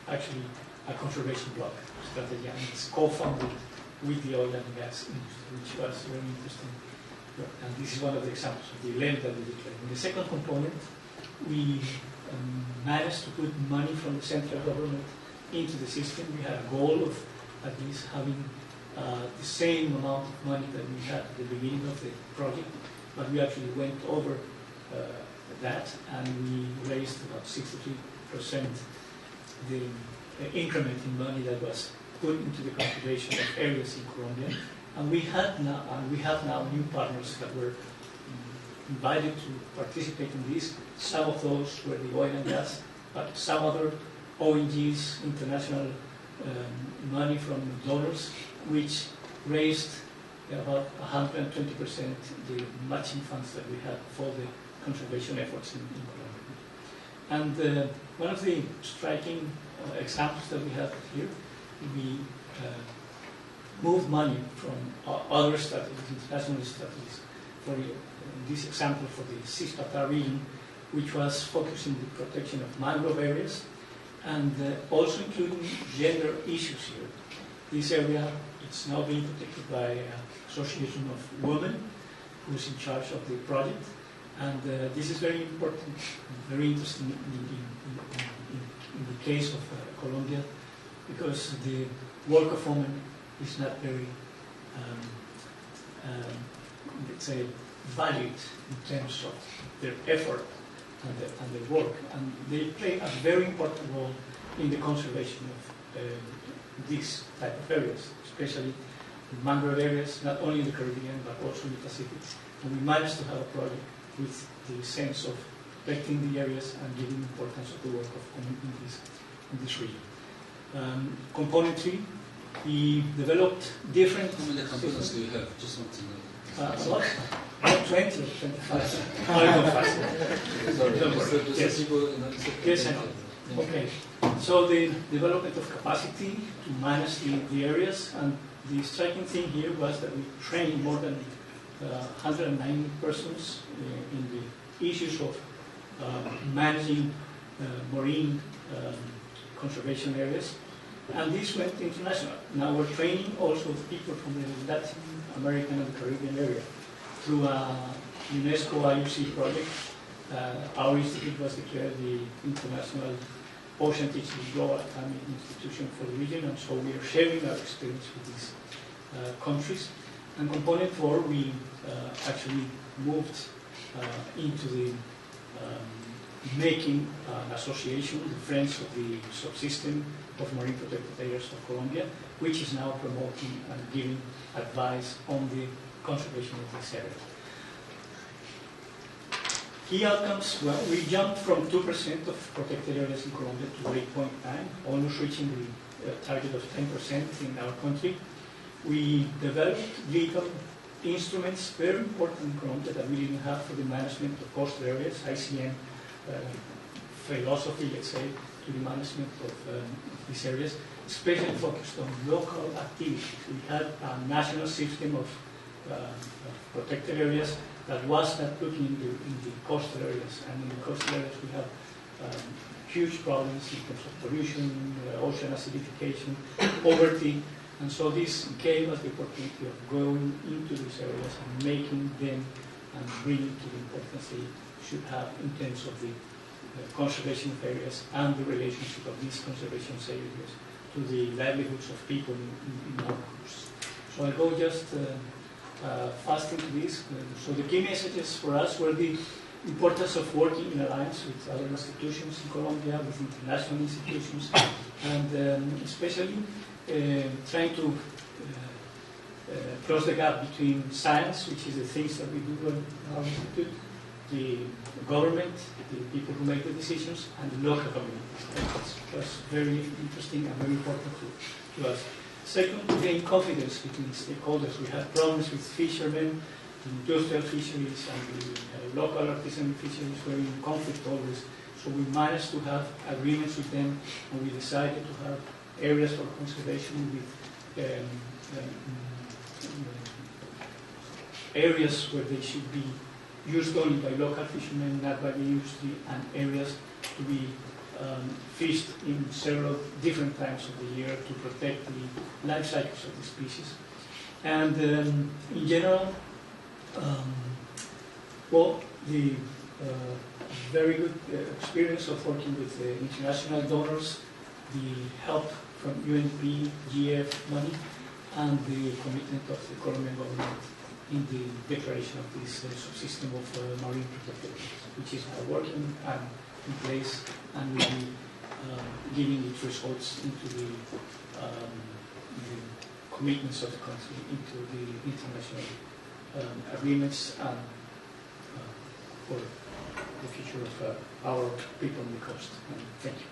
actually a conservation block strategy, and it's co-funded with the oil and gas industry, which was very interesting. And this is one of the examples of the 11 that we declared. In the second component, we managed to put money from the central government into the system. We had a goal of at least having the same amount of money that we had at the beginning of the project, but we actually went over that, and we raised about 63% the increment in money that was put into the conservation of areas in Colombia. And we have now new partners that were invited to participate in this. Some of those were the oil and gas, but some other ONGs, international money from donors, which raised about 120% the matching funds that we had for the conservation efforts in Colombia. And one of the striking examples that we have here, we moved money from other strategies, international strategies. For this example, for the Cisplatar region, which was focusing the protection of mangrove areas, and also including gender issues here. This area is now being protected by an association of women who's in charge of the project, and this is very important, very interesting in the case of Colombia, because the work of women is not very, let's say, valued in terms of their effort and their work, and they play a very important role in the conservation of these type of areas, especially the mangrove areas, not only in the Caribbean but also in the Pacific. And we managed to have a project with the sense of protecting the areas and giving importance of the work of communities in this region. Component 3, we developed different... How many components do you have? Just want to know. A lot. About 20 or 25. I'll go faster. Sorry, Don't worry. yes. Yes. People, Yes, I know. Okay. So the development of capacity to manage the areas, and the striking thing here was that we trained more than 190 persons in the issues of managing marine conservation areas, and this went international. Now we're training also people from the Latin American and Caribbean area through a UNESCO IUC project. Our institute was declared the International Ocean Teaching Global Academic Institution for the region, and so we are sharing our experience with these countries. And component 4, we actually moved into the making an association, the Friends of the Subsystem of Marine Protected Areas of Colombia, which is now promoting and giving advice on the conservation of this area. Key outcomes, well, we jumped from 2% of protected areas in Colombia to 8.9, almost reaching the target of 10% in our country. We developed legal instruments, very important in Colombia, that we didn't have for the management of coastal areas, ICM philosophy, let's say, to the management of these areas, especially focused on local activities. We had a national system of protected areas that was not looking in the coastal areas, and in the coastal areas we have huge problems in terms of pollution, ocean acidification, poverty, and so this gave us the opportunity of going into these areas and making them and bringing to the importance they should have in terms of the conservation of areas and the relationship of these conservation areas to the livelihoods of people in our course. So I'll go just fast into this. So the key messages for us were the importance of working in alliance with other institutions in Colombia, with international institutions, and especially trying to close the gap between science, which is the things that we do in our institute, the government, the people who make the decisions, and the local communities. That was very interesting and very important to us. Second, to gain confidence between stakeholders. We had problems with fishermen, industrial fisheries, and the local artisanal fisheries were in conflict always. So we managed to have agreements with them, and we decided to have areas for conservation with areas where they should be used only by local fishermen, not by the industry, and areas to be fished in several different times of the year to protect the life cycles of the species. And in general, well, the very good experience of working with international donors, the help from UNP, GF money, and the commitment of the Colombian government in the declaration of this subsystem of marine protected areas, which is now working and in place and will be giving its results into the commitments of the country, into the international agreements and for the future of our people on the coast. Thank you.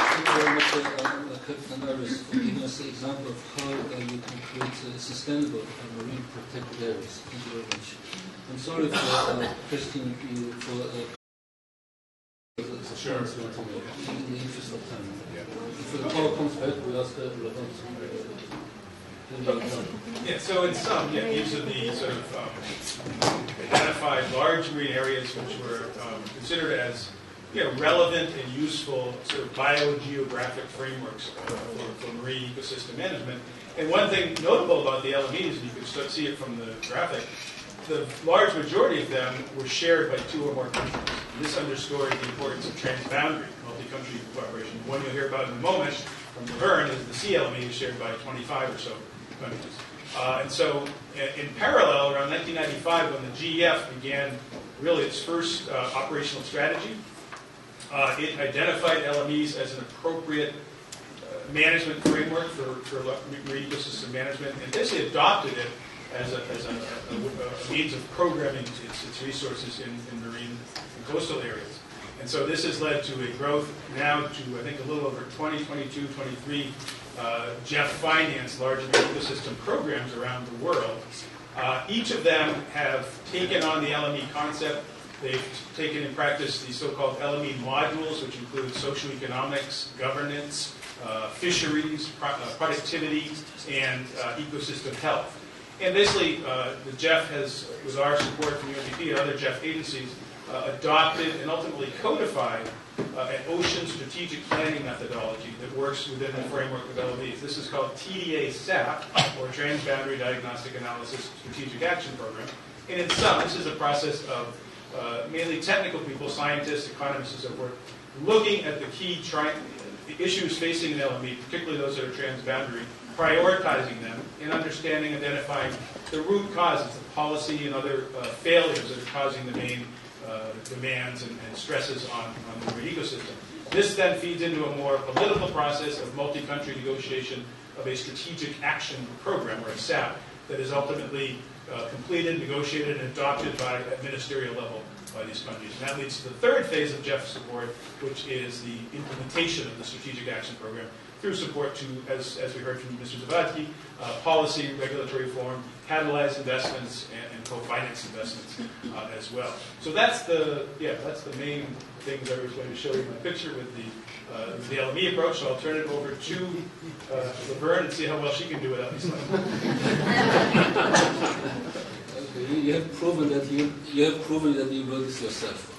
Thank you very much, Captain Andres, for giving us an example of how you can create sustainable marine protected areas. Thank you very much. I'm sorry for questioning you for points you want to make in the interest of time. If the call comes back, we ask the relevant. Yeah, so in sum, these are the sort of identified large marine areas which were considered as relevant and useful sort of biogeographic frameworks for marine ecosystem management. And one thing notable about the LMEs, and you can start see it from the graphic, the large majority of them were shared by 2 or more countries. And this underscores the importance of transboundary multi-country cooperation. One you'll hear about in a moment from Laverne is the CLME is shared by 25 or so countries. And so in parallel, around 1995, when the GEF began really its first operational strategy, it identified LMEs as an appropriate management framework for marine ecosystem management, and basically adopted it as a means of programming its resources in marine and coastal areas. And so this has led to a growth now to, I think, a little over 20, 22, 23 GEF financed large marine ecosystem programs around the world. Each of them have taken on the LME concept. They've taken in practice the so-called LME modules, which include socioeconomics, governance, fisheries, productivity, and ecosystem health. And basically, the GEF has, with our support from UNDP and other GEF agencies, adopted and ultimately codified an ocean strategic planning methodology that works within the framework of LMEs. This is called TDA-SAP, or Transboundary Diagnostic Analysis Strategic Action Program. And in sum, this is a process of mainly technical people, scientists, economists, and so forth, looking at the key issues facing an LME, particularly those that are transboundary, prioritizing them, and understanding, identifying the root causes, the policy and other failures that are causing the main demands and stresses on the marine ecosystem. This then feeds into a more political process of multi-country negotiation of a strategic action program, or a SAP, that is ultimately completed, negotiated, and adopted by at ministerial level by these countries. And that leads to the third phase of GEF support, which is the implementation of the strategic action program through support to, as we heard from Mr. Zavadki, policy, regulatory reform, catalyzed investments, and co-finance investments as well. So that's the main things I was going to show you in my picture with the LME approach. So I'll turn it over to Laverne and see how well she can do without these slides. Okay, you have proven that you wrote this yourself.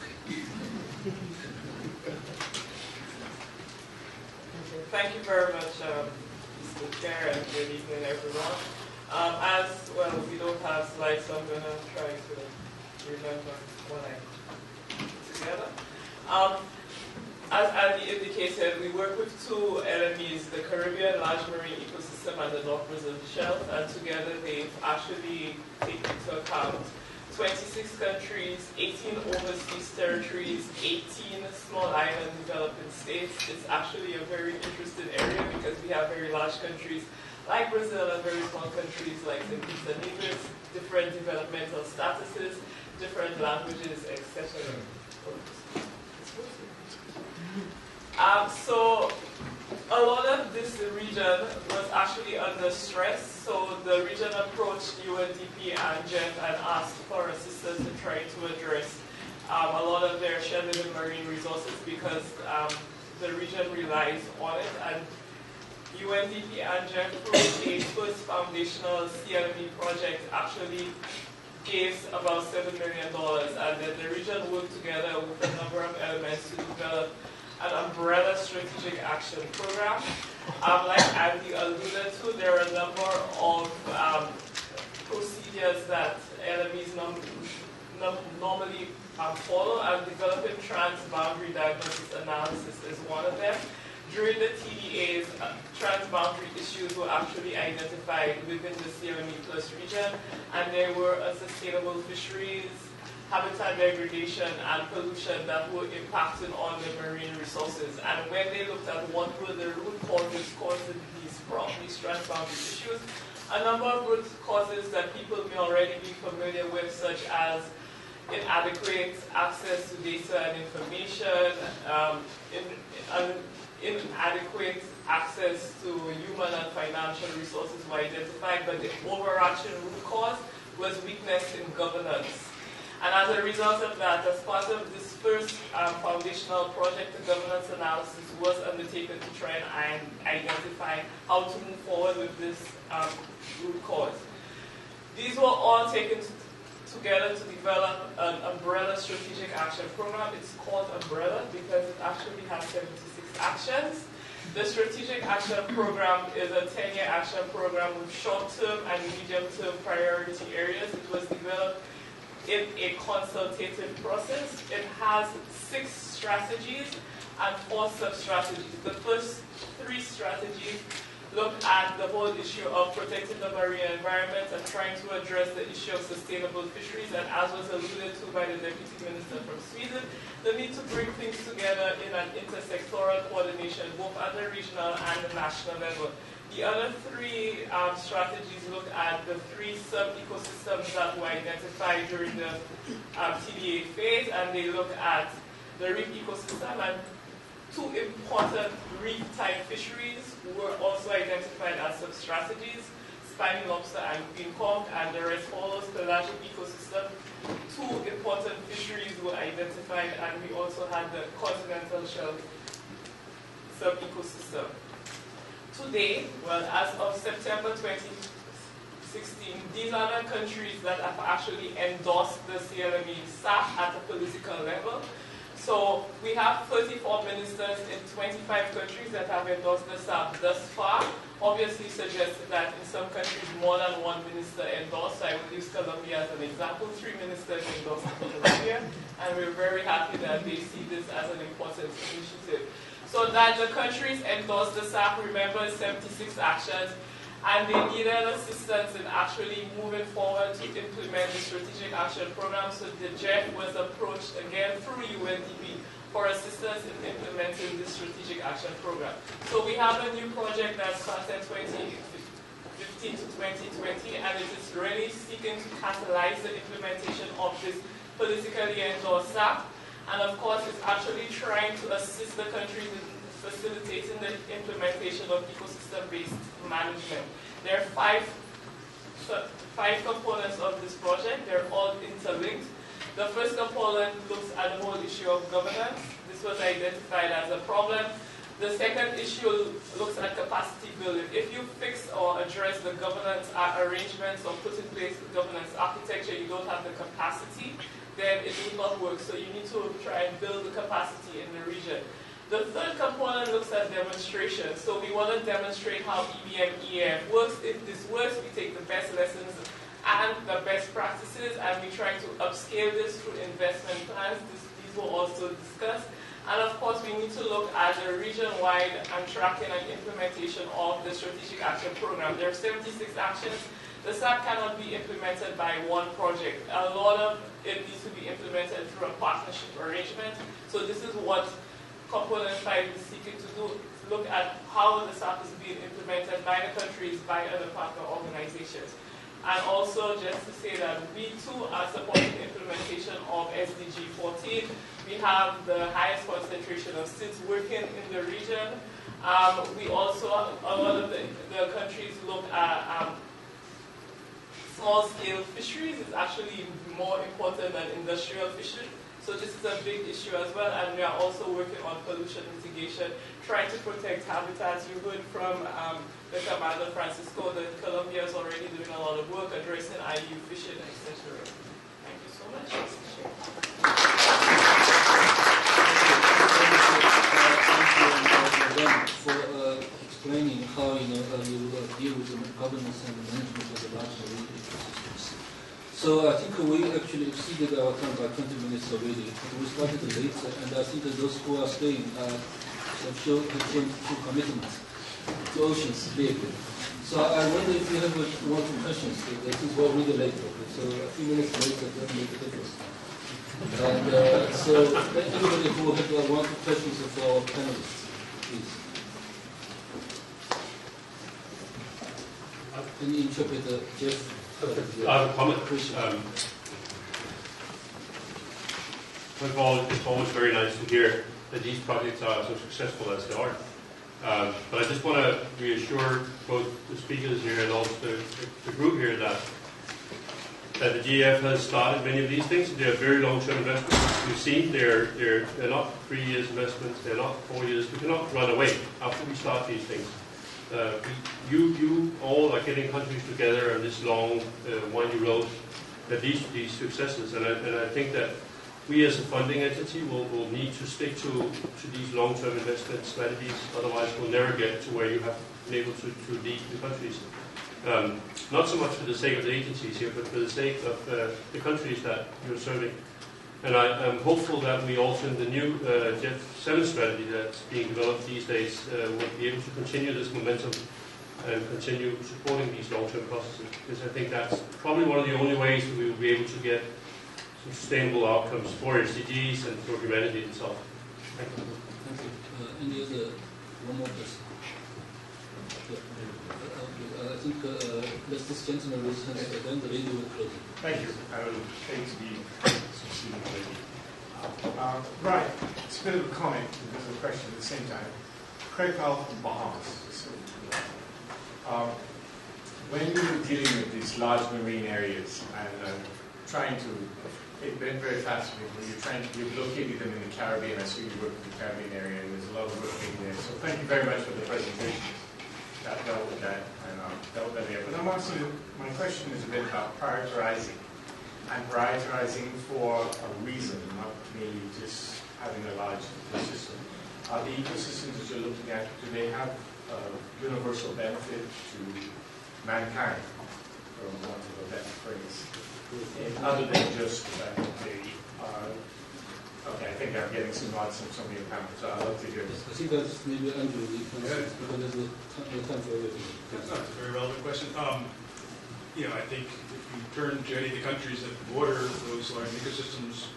Thank you very much, Mr. Chair, and good evening, everyone. As well, we don't have slides, so I'm going to try to remember what I put together. As Andy indicated, we work with 2 LMEs, the Caribbean Large Marine Ecosystem and the North Brazil Shelf, and together they've actually taken into account 26 countries, 18 overseas territories, 18 small island developing states. It's actually a very interesting area because we have very large countries like Brazil and very small countries like St. Kitts and Nevis, different developmental statuses, different languages, etc. So a lot of this region was actually under stress, so the region approached UNDP and GEF and asked for assistance in trying to address a lot of their sheltered marine resources because the region relies on it. And UNDP and GEF, through a first foundational CLME project, actually gave about $7 million, and then the region worked together with a number of elements to develop an umbrella strategic action program. Like Andy alluded to, there are a number of procedures that LMEs normally follow, and developing transboundary diagnosis analysis is one of them. During the TDAs, transboundary issues were actually identified within the CLME Plus region, and there were unsustainable fisheries, habitat degradation, and pollution that were impacting on the marine resources. And when they looked at what were the root causes causing these transboundary issues, a number of root causes that people may already be familiar with, such as inadequate access to data and information, inadequate access to human and financial resources were identified, but the overarching root cause was weakness in governance. And as a result of that, as part of this first foundational project, the governance analysis was undertaken to try and identify how to move forward with this root cause. These were all taken together to develop an umbrella strategic action program. It's called Umbrella because it actually has 76 actions. The strategic action program is a 10-year action program with short-term and medium-term priority areas. It was developed in a consultative process. It has 6 strategies and 4 sub-strategies. The first 3 strategies look at the whole issue of protecting the marine environment and trying to address the issue of sustainable fisheries. And as was alluded to by the Deputy Minister from Sweden, the need to bring things together in an intersectoral coordination, both at the regional and the national level. The other 3 strategies look at the 3 sub-ecosystems that were identified during the TDA phase, and they look at the reef ecosystem, and 2 important reef-type fisheries were also identified as sub-strategies, spiny lobster and green conch, and the rest follows pelagic ecosystem. 2 important fisheries were identified, and we also had the continental shelf sub-ecosystem. Today, well, as of September 2016, these are the countries that have actually endorsed the CLME SAP at a political level. So we have 34 ministers in 25 countries that have endorsed the SAP thus far. Obviously suggested that in some countries more than 1 minister endorsed. So I would use Colombia as an example. 3 ministers endorsed Colombia, and we're very happy that they see this as an important initiative. So that the countries endorsed the SAP, remember, 76 actions, and they needed assistance in actually moving forward to implement the strategic action program. So the JEF was approached again through UNDP for assistance in implementing this strategic action program. So we have a new project that started 2015 to 2020, and it is really seeking to catalyze the implementation of this politically endorsed SAP. And of course, it's actually trying to assist the countries in facilitating the implementation of ecosystem-based management. There are 5 components of this project. They're all interlinked. The first component looks at the whole issue of governance. This was identified as a problem. The second issue looks at capacity building. If you fix or address the governance arrangements or put in place the governance architecture, you don't have the capacity, then it will not work. So you need to try and build the capacity in the region. The third component looks at demonstration. So we want to demonstrate how EBM EF works. If this works, we take the best lessons and the best practices, and we try to upscale this through investment plans. These were also discussed. And of course, we need to look at the region-wide and tracking and implementation of the strategic action program. There are 76 actions. The SAP cannot be implemented by one project. A lot of it needs to be implemented through a partnership arrangement. So this is what Component 5 is seeking to do, to look at how the SAP is being implemented by the countries, by other partner organizations. And also, just to say that we too are supporting the implementation of SDG14. We have the highest concentration of SIDS working in the region. We also, a lot of the countries look at small-scale fisheries. It's actually more important than industrial fisheries. So this is a big issue as well, and we are also working on pollution mitigation, trying to protect habitats. You heard from the Commander Francisco that Colombia is already doing a lot of work addressing IU fishing, etc. Thank you so much. For explaining how you deal with the governance and the management of the large marine ecosystems. So I think we actually exceeded our time by 20 minutes already. We started late, and I think that those who are staying have shown true commitment to oceans behavior. So I wonder if you have more questions. This is what really late. So a few minutes later doesn't make a difference. And so anybody who have one questions of our panelists, please. Any interpreter, Jeff? I have a comment. First of all, it's always very nice to hear that these projects are so successful as they are. But I just want to reassure both the speakers here and also the group here that that the GF has started many of these things. They are very long-term investments. We've seen they're not 3 years investments. They're not 4 years. We cannot run away after we start these things. You all are getting countries together on this long, windy road that leads to these successes. And I think that we as a funding entity will need to stick to these long-term investment strategies. Otherwise, we'll never get to where you have been able to lead the countries. Not so much for the sake of the agencies here, but for the sake of the countries that you're serving. And I'm hopeful that we also in the new JEF7 strategy that's being developed these days will be able to continue this momentum and continue supporting these long-term processes. Because I think that's probably one of the only ways that we will be able to get some sustainable outcomes for SDGs and for humanity itself. Thank you. Thank you. Any other, one more person? I think this gentleman was then the lady will close. Thank you. I will try to be succeeding lady. Right. It's a bit of a comment because of the question at the same time. Craig Powell from Bahamas. When you're dealing with these large marine areas and trying to, it went very fast for me, when you've located them in the Caribbean. I see you work in the Caribbean area and there's a lot of work being there. So thank you very much for the presentation. That dealt with that and dealt with that area. But I'm also, my question is a bit about prioritizing. And prioritizing for a reason, not merely just having a large ecosystem. Are the ecosystems that you're looking at, do they have universal benefit to mankind, for want of a better phrase? Other than just the fact that they are, okay, I think I'm getting some nods from some of your comments, so I'd love to hear this. I think that's maybe Andrew, because there's no time for everything. That's a very relevant question. I think if you turn to any of the countries that border those large ecosystems,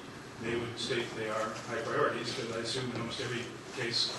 they would state they are high priorities, because I assume in almost every case